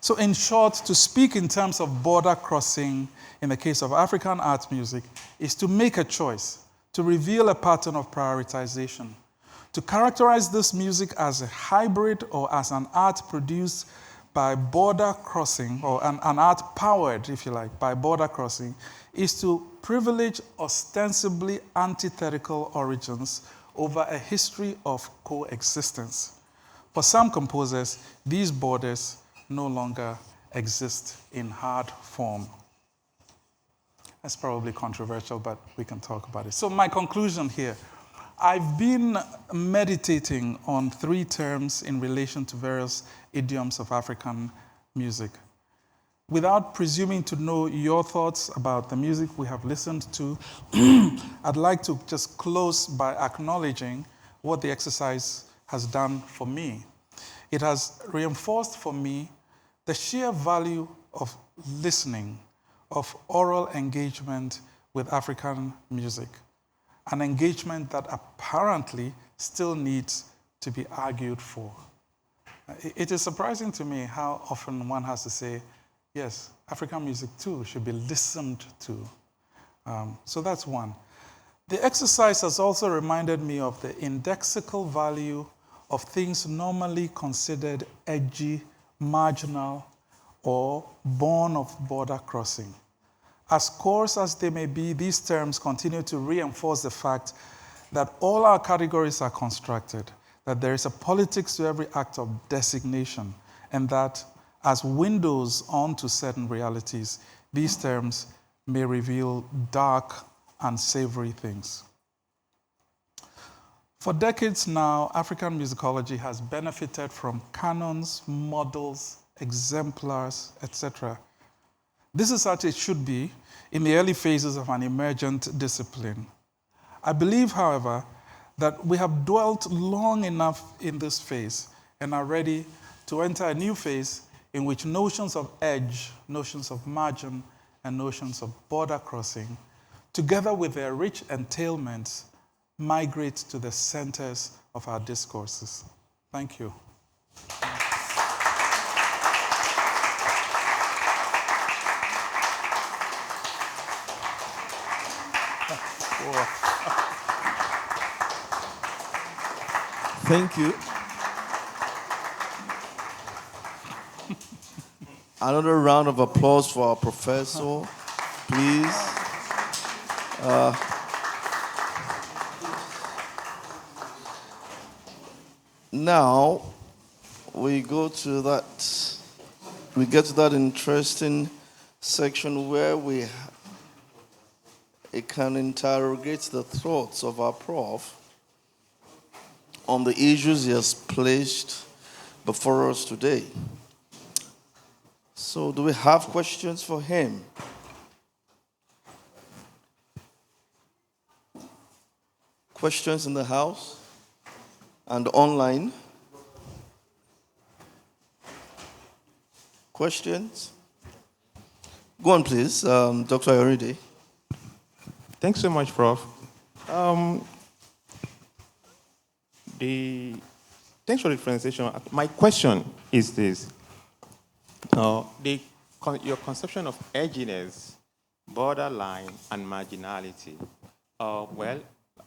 So in short, to speak in terms of border crossing in the case of African art music is to make a choice, to reveal a pattern of prioritization, to characterize this music as a hybrid or as an art produced by border crossing, or an art powered, if you like, by border crossing, is to privilege ostensibly antithetical origins over a history of coexistence. For some composers, these borders no longer exist in hard form. That's probably controversial, but we can talk about it. So my conclusion here, I've been meditating on 3 terms in relation to various idioms of African music. Without presuming to know your thoughts about the music we have listened to, I'd like to just close by acknowledging what the exercise has done for me. It has reinforced for me the sheer value of listening, of oral engagement with African music, an engagement that apparently still needs to be argued for. It is surprising to me how often one has to say, yes, African music too should be listened to. So that's one. The exercise has also reminded me of the indexical value of things normally considered edgy, marginal, or born of border crossing. As coarse as they may be, these terms continue to reinforce the fact that all our categories are constructed, that there is a politics to every act of designation, and that as windows onto certain realities, these terms may reveal dark, unsavory things. For decades now, African musicology has benefited from canons, models, exemplars, etc. This is as it should be in the early phases of an emergent discipline. I believe, however, that we have dwelt long enough in this phase and are ready to enter a new phase in which notions of edge, notions of margin, and notions of border crossing, together with their rich entailments, migrate to the centers of our discourses. Thank you. Thank you. Another round of applause for our professor, please. Now, we get to that interesting section where it can interrogate the thoughts of our prof on the issues he has placed before us today. So, do we have questions for him? Questions in the house and online? Questions? Go on, please, Dr. Ayoride. Thanks so much, Prof. Thanks for the presentation. My question is this. Your conception of edginess, borderline, and marginality, well,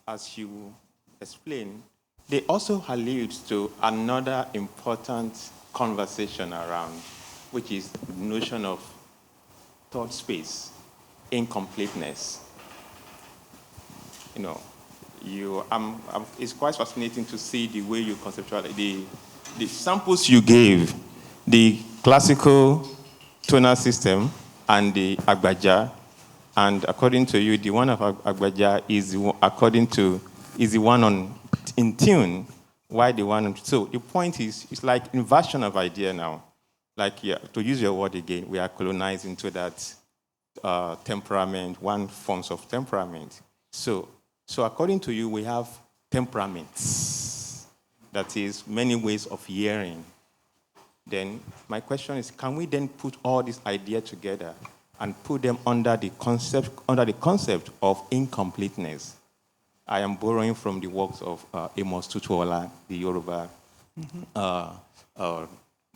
as you explained, they also allude to another important conversation around, which is the notion of thought space, incompleteness. You know, it's quite fascinating to see the way you conceptualize the samples you gave, the classical tonal system and the Agbaja, and according to you, the one of Agbaja is the one in tune. Why the one? So the point is, it's like inversion of idea now. Like, yeah, to use your word again, we are colonized into that temperament, one forms of temperament. So according to you, we have temperaments. That is many ways of hearing. Then my question is, can we then put all these ideas together and put them under the concept of incompleteness? I am borrowing from the works of Amos Tutuola, the Yoruba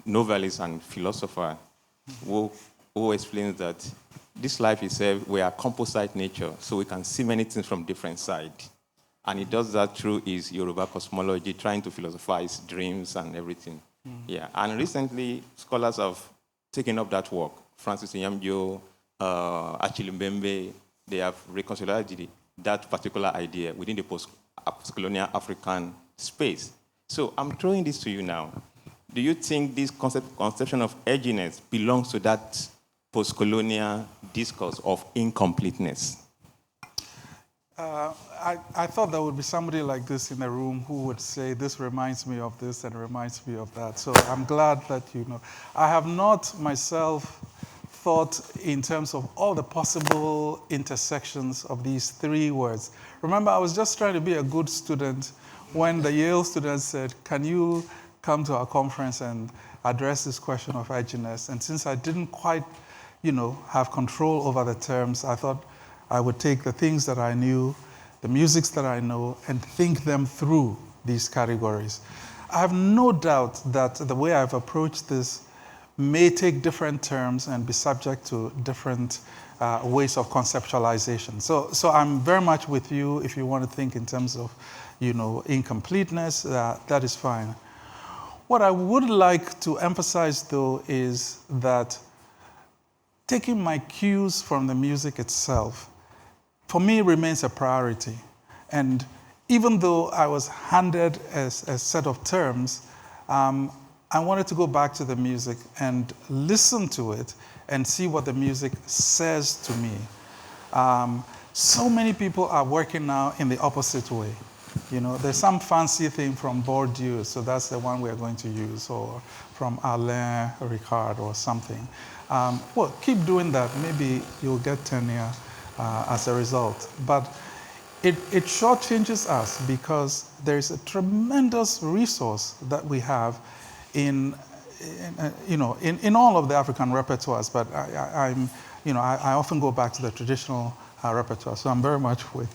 novelist and philosopher, who explains that this life itself, we are composite nature, so we can see many things from different sides. And he does that through his Yoruba cosmology, trying to philosophize dreams and everything. Yeah, and recently, scholars have taken up that work. Francis Nyamjo, Achille Mbembe, they have reconciled that particular idea within the post-colonial African space. So I'm throwing this to you now. Do you think this conception of edginess belongs to that post-colonial discourse of incompleteness? I thought there would be somebody like this in the room who would say, this reminds me of this and reminds me of that. So I'm glad that you know. I have not myself thought in terms of all the possible intersections of these three words. Remember, I was just trying to be a good student when the Yale students said, can you come to our conference and address this question of edginess? And since I didn't quite, have control over the terms, I thought I would take the things that I knew, the musics that I know, and think them through these categories. I have no doubt that the way I've approached this may take different terms and be subject to different ways of conceptualization. So I'm very much with you if you want to think in terms of, incompleteness, that is fine. What I would like to emphasize, though, is that taking my cues from the music itself, for me, remains a priority. And even though I was handed a set of terms, I wanted to go back to the music and listen to it and see what the music says to me. So many people are working now in the opposite way. There's some fancy thing from Bourdieu, so that's the one we're going to use, or from Alain Ricard or something. Well, keep doing that. Maybe you'll get tenure as a result. But it shortchanges us because there's a tremendous resource that we have in all of the African repertoires. But I often go back to the traditional repertoire. So I'm very much with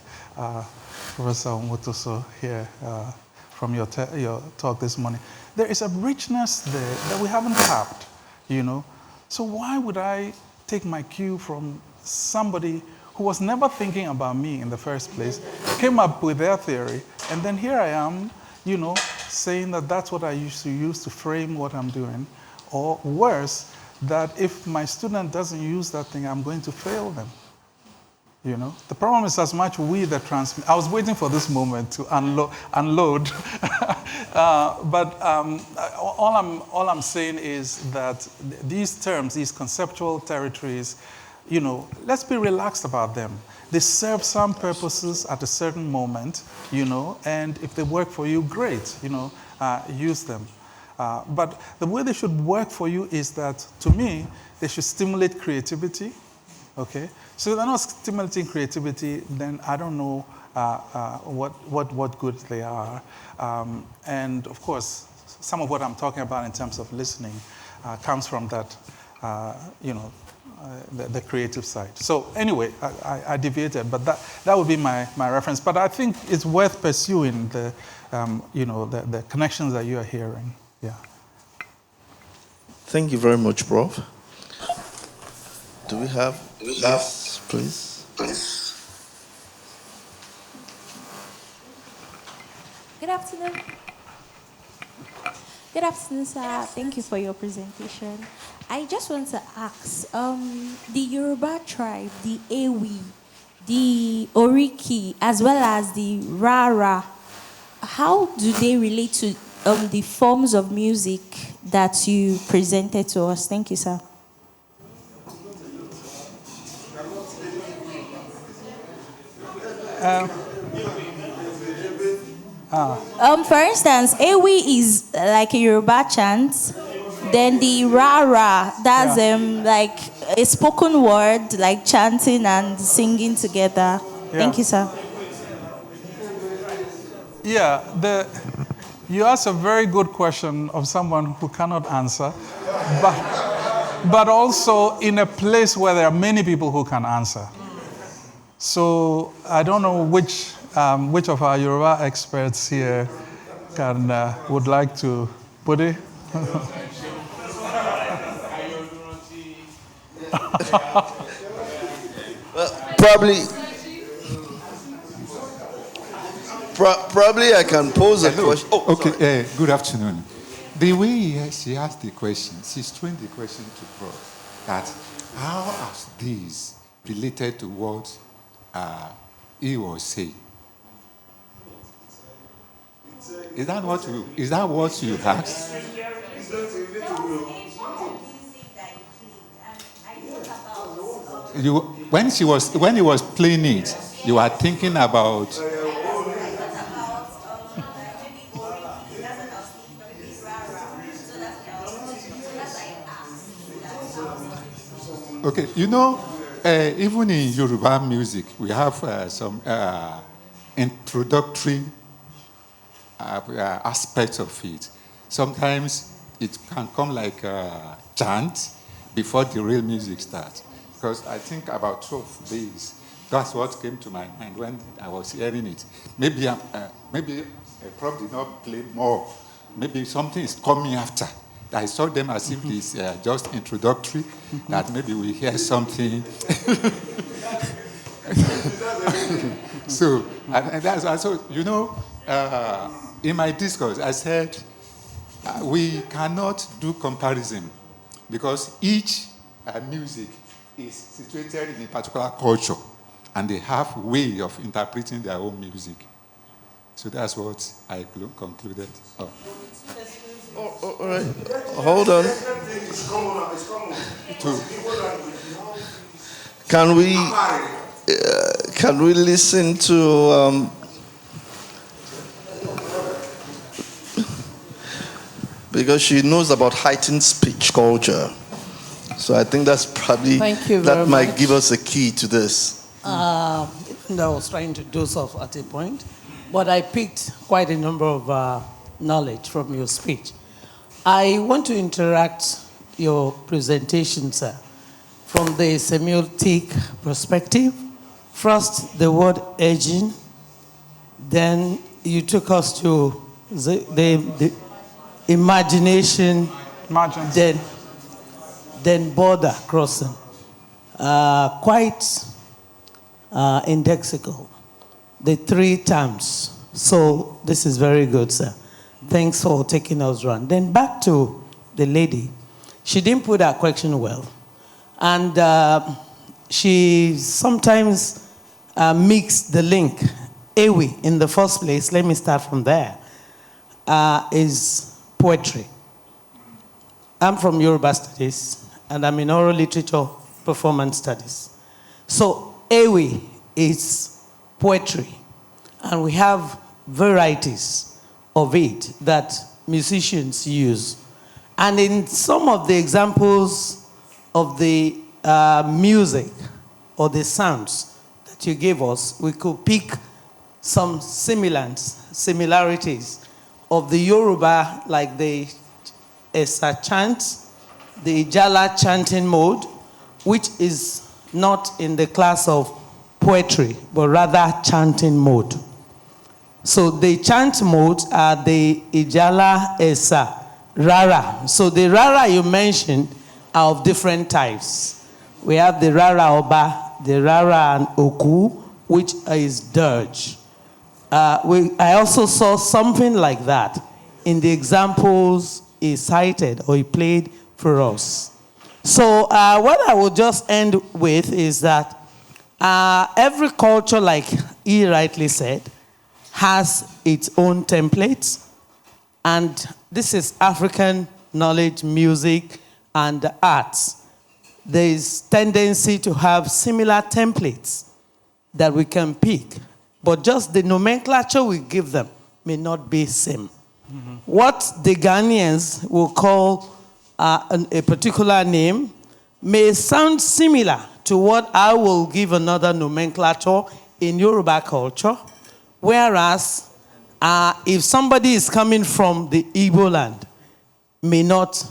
Professor Omotoso here from your talk this morning. There is a richness there that we haven't tapped, So why would I take my cue from somebody who was never thinking about me in the first place, came up with their theory, and then here I am, saying that that's what I used to use to frame what I'm doing, or worse, that if my student doesn't use that thing, I'm going to fail them. The problem is as much we that transmit. I was waiting for this moment to unload. But all I'm saying is that these terms, these conceptual territories, let's be relaxed about them. They serve some purposes at a certain moment, and if they work for you, great, use them. But the way they should work for you is that, to me, they should stimulate creativity, okay? So if they're not stimulating creativity, then I don't know what good they are. And of course, some of what I'm talking about in terms of listening comes from that, the creative side. So anyway, I deviated, but that would be my reference. But I think it's worth pursuing the connections that you are hearing. Yeah. Thank you very much, Prof. Do we have? Yes, please. Good afternoon. Good afternoon, sir. Thank you for your presentation. I just want to ask, the Yoruba tribe, the Ewi, the Oriki, as well as the Rara, how do they relate to the forms of music that you presented to us? Thank you, sir. For instance, Ewi is like a Yoruba chant. Then the Rara, that's like a spoken word, like chanting and singing together. Yeah. Thank you, sir. Yeah, you asked a very good question of someone who cannot answer, but also in a place where there are many people who can answer. So I don't know which of our Yoruba experts here would like to put it. Probably I can pose a question. Oh, okay. Good afternoon. The way she asked the question, she strained the question to Prof. That how are these related to what he was saying? Is that what you asked? When he was playing it, you were thinking about. Okay, even in Yoruba music, we have some introductory aspects of it. Sometimes it can come like a chant before the real music starts. Because I think about 12 days, that's what came to my mind when I was hearing it. Maybe a prof did not play more. Maybe something is coming after. I saw them as if it's just introductory, that maybe we hear something. So, in my discourse, I said, we cannot do comparison because each music is situated in a particular culture and they have a way of interpreting their own music. So that's what I concluded. All right. Hold on. Can we listen to because she knows about heightened speech culture. So I think that's probably that might give us a key to this. Even though I was trying to doze off at a point, but I picked quite a number of knowledge from your speech. I want to interact your presentation, sir, from the semiotic perspective. First, the word edging. Then you took us to the imagination. Then border crossing. Quite indexical. The 3 terms. So this is very good, sir. Thanks for taking us around. Then back to the lady. She didn't put her question well. And she sometimes mixed the link. Ewi, in the first place, let me start from there, is poetry. I'm from Yoruba Studies, and I'm in oral literature performance studies. So Ewi is poetry. And we have varieties of it that musicians use. And in some of the examples of the music or the sounds that you gave us, we could pick some similarities of the Yoruba, like the Esa chant, the Ijala chanting mode, which is not in the class of poetry, but rather chanting mode. So the chant modes are the Ijala, Esa, Rara. So the Rara you mentioned are of different types. We have the Rara Oba, the Rara and Oku, which is dirge. I also saw something like that in the examples he cited or he played for us. So what I will just end with is that every culture, like he rightly said, has its own templates. And this is African knowledge, music, and arts. There is tendency to have similar templates that we can pick. But just the nomenclature we give them may not be same. Mm-hmm. What the Ghanaians will call a particular name may sound similar to what I will give another nomenclature in Yoruba culture. Whereas, if somebody is coming from the Igbo land, may not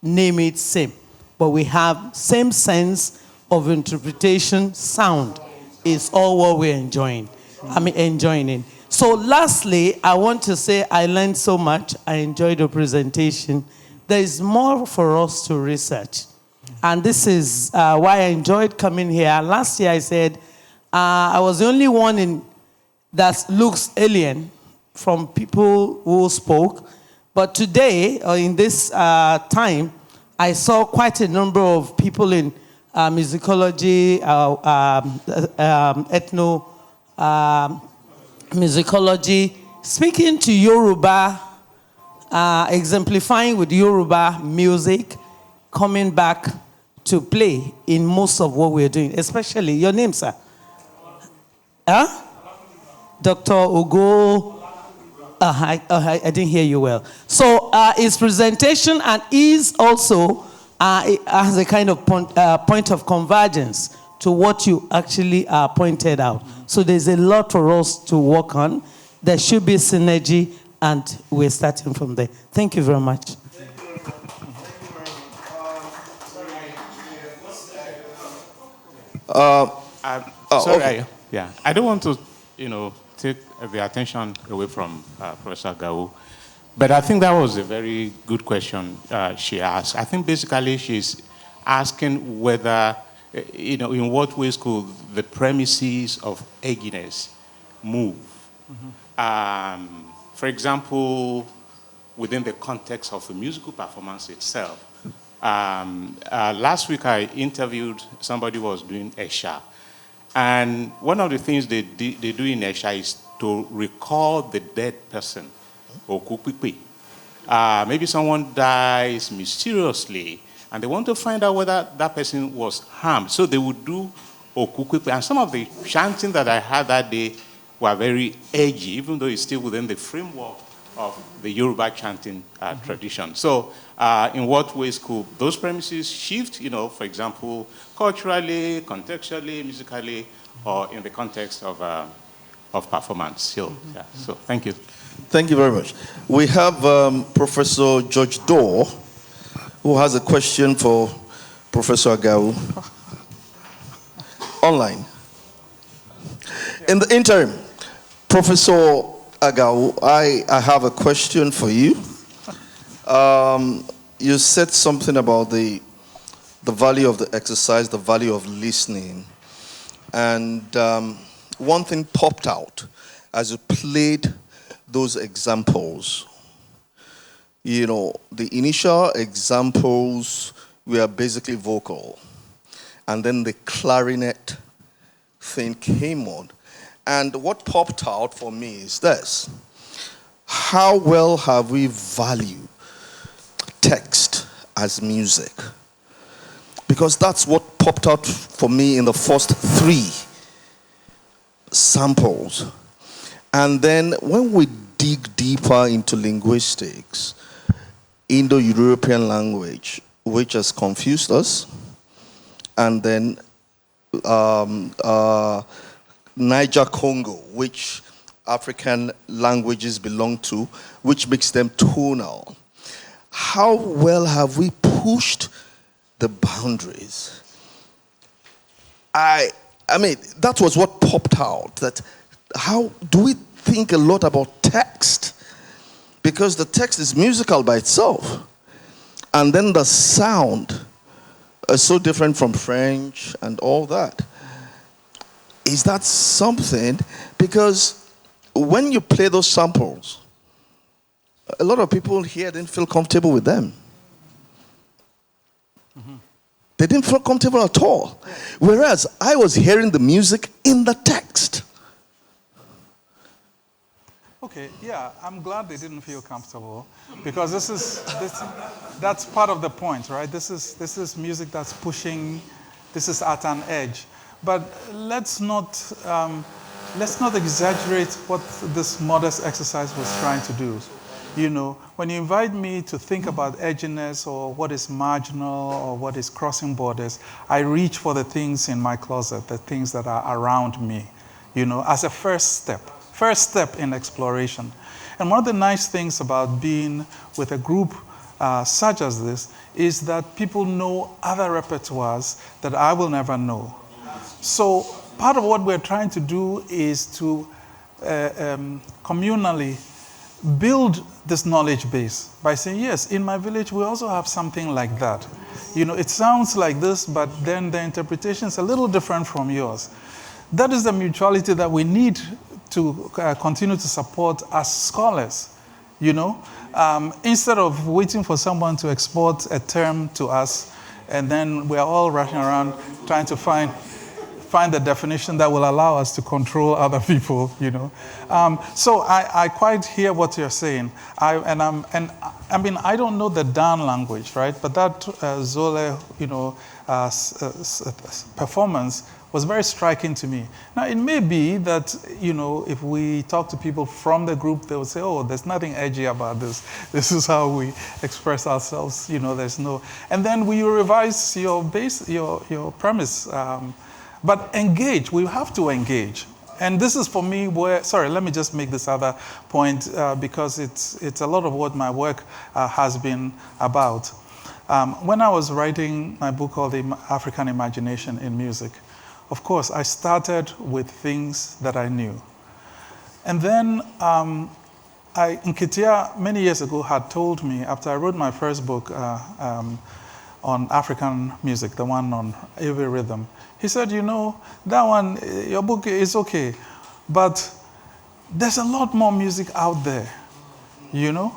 name it same. But we have same sense of interpretation, sound is all what we're enjoying. Enjoying it. So lastly, I want to say I learned so much. I enjoyed the presentation. There is more for us to research. And this is why I enjoyed coming here. Last year I said I was the only one that looks alien from people who spoke. But today, or in this time, I saw quite a number of people in musicology, musicology, speaking to Yoruba, exemplifying with Yoruba music, coming back to play in most of what we're doing, especially, your name, sir? Huh? Dr. Ogo. I didn't hear you well. So his presentation and is also has a kind of point of convergence to what you actually pointed out. So there's a lot for us to work on. There should be synergy, and we're starting from there. Thank you very much. Sorry, okay. I don't want to, take the attention away from Professor Agawu, but I think that was a very good question she asked. I think basically she's asking whether, in what ways could the premises of Edginess move? Mm-hmm. For example, within the context of the musical performance itself. Last week I interviewed somebody who was doing Esha. And one of the things they do in Esha is to recall the dead person, Okukwipe. Maybe someone dies mysteriously, and they want to find out whether that person was harmed. So they would do Okukwipe. And some of the chanting that I had that day were very edgy, even though it's still within the framework of the Yoruba chanting tradition. So in what ways could those premises shift, for example, culturally, contextually, musically, or in the context of performance? So thank you. Thank you very much. We have Professor George Dorr, who has a question for Professor Agawu. Online. In the interim, Professor Agawu, I have a question for you. You said something about the value of the exercise, the value of listening. And one thing popped out as you played those examples. The initial examples were basically vocal. And then the clarinet thing came on. And what popped out for me is this. How well have we valued text as music? Because that's what popped out for me in the first three samples. And then when we dig deeper into linguistics, Indo-European language, which has confused us, and then Niger-Congo, which African languages belong to, which makes them tonal. How well have we pushed the boundaries? I mean, that was what popped out, that how do we think a lot about text? Because the text is musical by itself. And then the sound is so different from French and all that. Is that something? Because when you play those samples, a lot of people here didn't feel comfortable with them. Mm-hmm. They didn't feel comfortable at all. Whereas I was hearing the music in the text. Okay, yeah, I'm glad they didn't feel comfortable, because that's part of the point, right? This is music that's pushing, this is at an edge. But let's not exaggerate what this modest exercise was trying to do. You know, when you invite me to think about edginess or what is marginal or what is crossing borders, I reach for the things in my closet, the things that are around me, you know, as a first step in exploration. And one of the nice things about being with a group such as this is that people know other repertoires that I will never know. So part of what we're trying to do is to communally build this knowledge base by saying, yes, in my village we also have something like that. You know, it sounds like this, but then the interpretation is a little different from yours. That is the mutuality that we need to continue to support as scholars, you know, instead of waiting for someone to export a term to us, and then we're all rushing around trying to find the definition that will allow us to control other people, you know. So I quite hear what you're saying. I mean, I don't know the Dan language, right? But that Zole, you know, performance was very striking to me. Now, it may be that, you know, if we talk to people from the group, they will say, oh, there's nothing edgy about this. This is how we express ourselves, you know, there's no... And then we revise your premise. But engage, we have to engage. And this is for me where, sorry, let me just make this other point because it's a lot of what my work has been about. When I was writing my book called The African Imagination in Music, of course, I started with things that I knew. And then Nketia, many years ago, had told me, after I wrote my first book on African music, the one on Ewe rhythm, he said, you know, that one, your book is okay, but there's a lot more music out there, you know?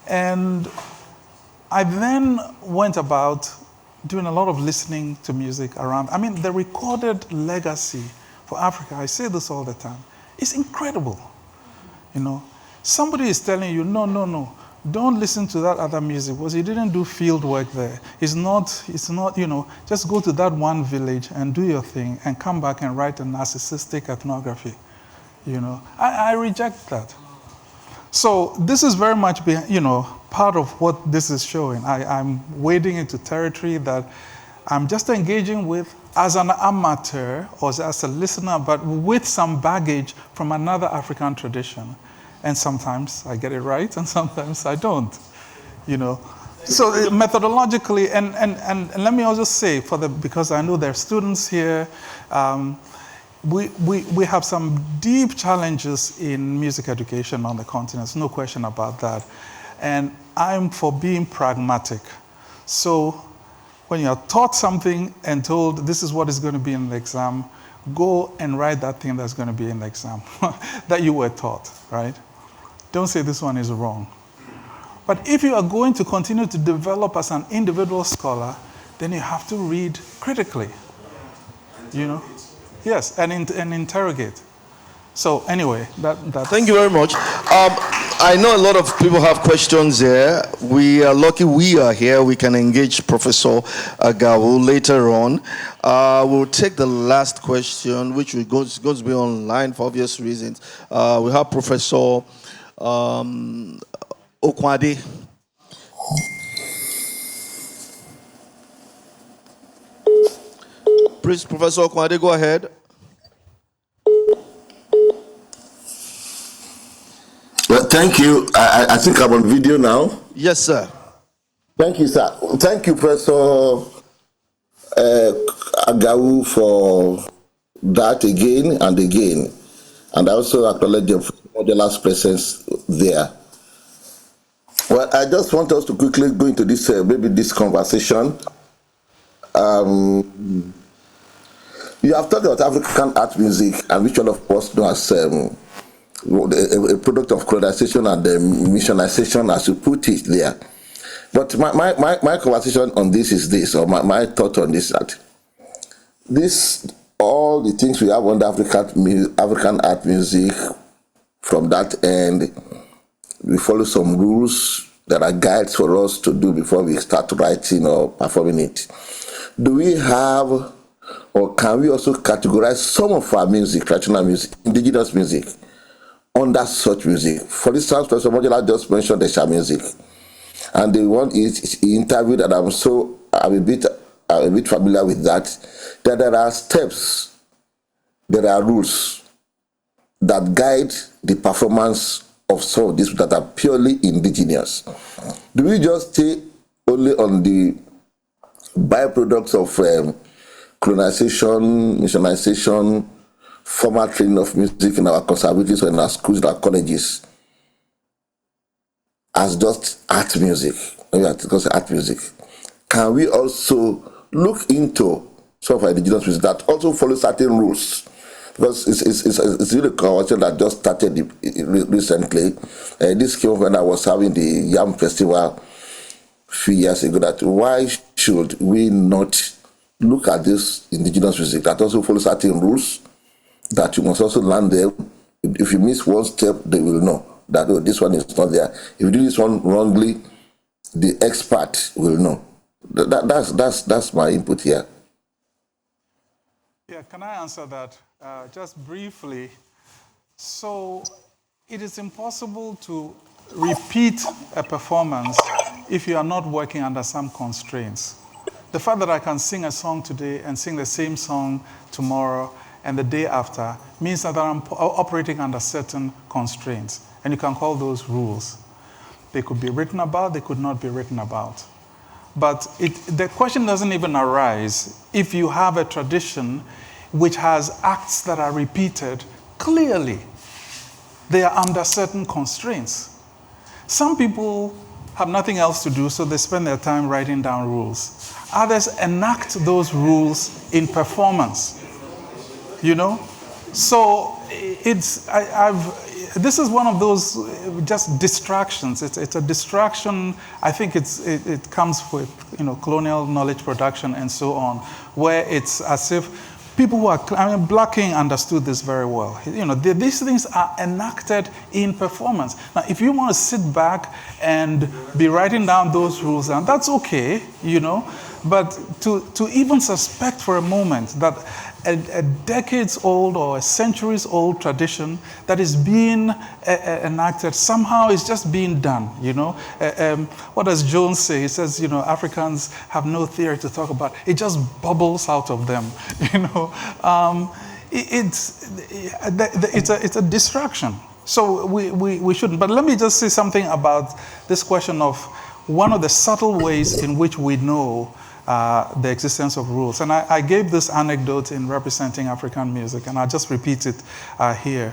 And I then went about doing a lot of listening to music around. I mean, the recorded legacy for Africa, I say this all the time, is incredible, you know? Somebody is telling you, no, don't listen to that other music because you didn't do field work there. It's not, you know, just go to that one village and do your thing and come back and write a narcissistic ethnography, you know? I reject that. So this is very much, you know, part of what this is showing. I'm wading into territory that I'm just engaging with as an amateur or as a listener, but with some baggage from another African tradition. And sometimes I get it right, and sometimes I don't, you know. So methodologically, and let me also say, because I know there are students here, we have some deep challenges in music education on the continent, no question about that. And I'm for being pragmatic. So when you're taught something and told this is what is going to be in the exam, go and write that thing that's going to be in the exam that you were taught, right? Don't say this one is wrong. But if you are going to continue to develop as an individual scholar, then you have to read critically, you know? Yes, and interrogate. So anyway, that Thank you very much. I know a lot of people have questions here. We are lucky we are here. We can engage Professor Agawu later on. We'll take the last question, which goes to be online for obvious reasons. We have Professor Okwade. Please, Professor Okwade, go ahead. Well, thank you. I think I'm on video now. Yes, sir. Thank you, sir. Thank you, Professor Agawu, for that again and again. And I also acknowledge the last presence there. Well, I just want us to quickly go into this, maybe this conversation. You have talked about African art music, and which all of us know as a product of colonization and missionization, as you put it there. But my conversation on this is this, or my thought on this, that all the things we have under African art music, from that end, we follow some rules. There are guides for us to do before we start writing or performing it. Do we have, or can we also categorize some of our music, traditional music, indigenous music, under such music? For instance, Professor Marginality just mentioned the Sha music, and the one he interviewed, and I'm a bit familiar with that. That there are steps, there are rules that guide the performance of some of these that are purely indigenous. Do we just stay only on the byproducts of colonization, missionization, formal training of music in our conservatories or in our schools, in our colleges, as just art music? Because art music. Can we also look into some of our indigenous music that also follow certain rules? Because it's really a conversation that just started recently. This came when I was having the Yam Festival a few years ago, that why should we not look at this indigenous music that also follows certain rules, that you must also learn them. If you miss one step, they will know that, oh, this one is not there. If you do this one wrongly, the expert will know. That's my input here. Yeah, can I answer that just briefly? So it is impossible to repeat a performance if you are not working under some constraints. The fact that I can sing a song today and sing the same song tomorrow and the day after means that I'm operating under certain constraints. And you can call those rules. They could be written about, they could not be written about. But the question doesn't even arise if you have a tradition which has acts that are repeated. Clearly, they are under certain constraints. Some people have nothing else to do, so they spend their time writing down rules. Others enact those rules in performance. You know? So this is one of those just distractions. It's a distraction. I think it comes with colonial knowledge production and so on, where it's as if people who are, Black King understood this very well. These things are enacted in performance. Now, if you want to sit back and be writing down those rules, and that's okay, but to even suspect for a moment that a decades-old or a centuries-old tradition that is being enacted somehow is just being done, What does Jones say? He says, Africans have no theory to talk about. It just bubbles out of them, It's a distraction. So we shouldn't. But let me just say something about this question of one of the subtle ways in which we know the existence of rules. And I gave this anecdote in representing African music, and I'll just repeat it here.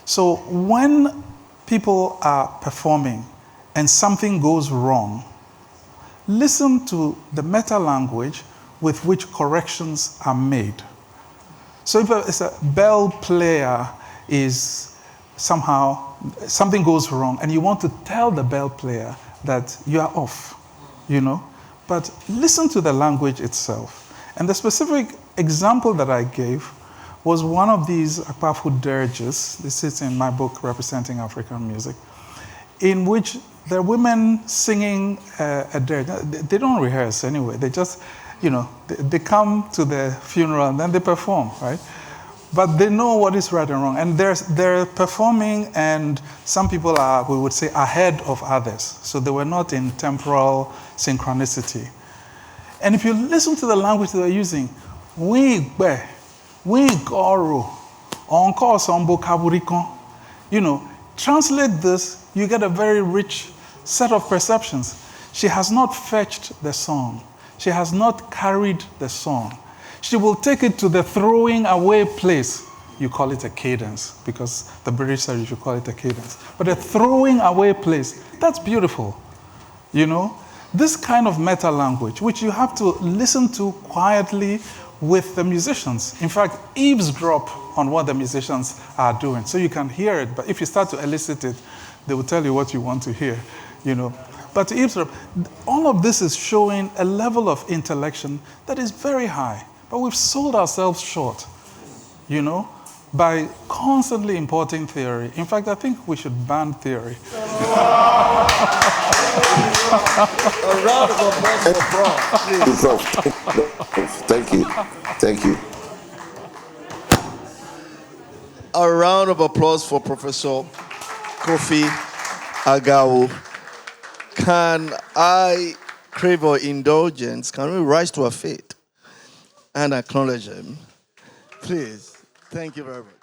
So when people are performing and something goes wrong, listen to the meta-language with which corrections are made. So if a bell player is somehow, something goes wrong, and you want to tell the bell player that you are off, but listen to the language itself. And the specific example that I gave was one of these Akpafu dirges. This is in my book, Representing African Music. in which there are women singing a dirge. They don't rehearse anyway. They just, they come to the funeral and then they perform, right? But they know what is right and wrong. And they're performing, and some people are, we would say, ahead of others. So they were not in temporal synchronicity. And if you listen to the language they're using, we goro, onko sombo kaburikon, translate this, you get a very rich set of perceptions. She has not fetched the song. She has not carried the song. She will take it to the throwing away place. You call it a cadence, because the British said you should call it a cadence. But a throwing away place, that's beautiful. This kind of meta language, which you have to listen to quietly with the musicians. In fact, eavesdrop on what the musicians are doing, so you can hear it. But if you start to elicit it, they will tell you what you want to hear, But to eavesdrop, all of this is showing a level of intellection that is very high. But we've sold ourselves short, by constantly importing theory. In fact, I think we should ban theory. A round of applause for Prof, please. Thank you. A round of applause for Professor Kofi Agawu. Can I crave your indulgence? Can we rise to our feet and acknowledge him? Please. Thank you very much.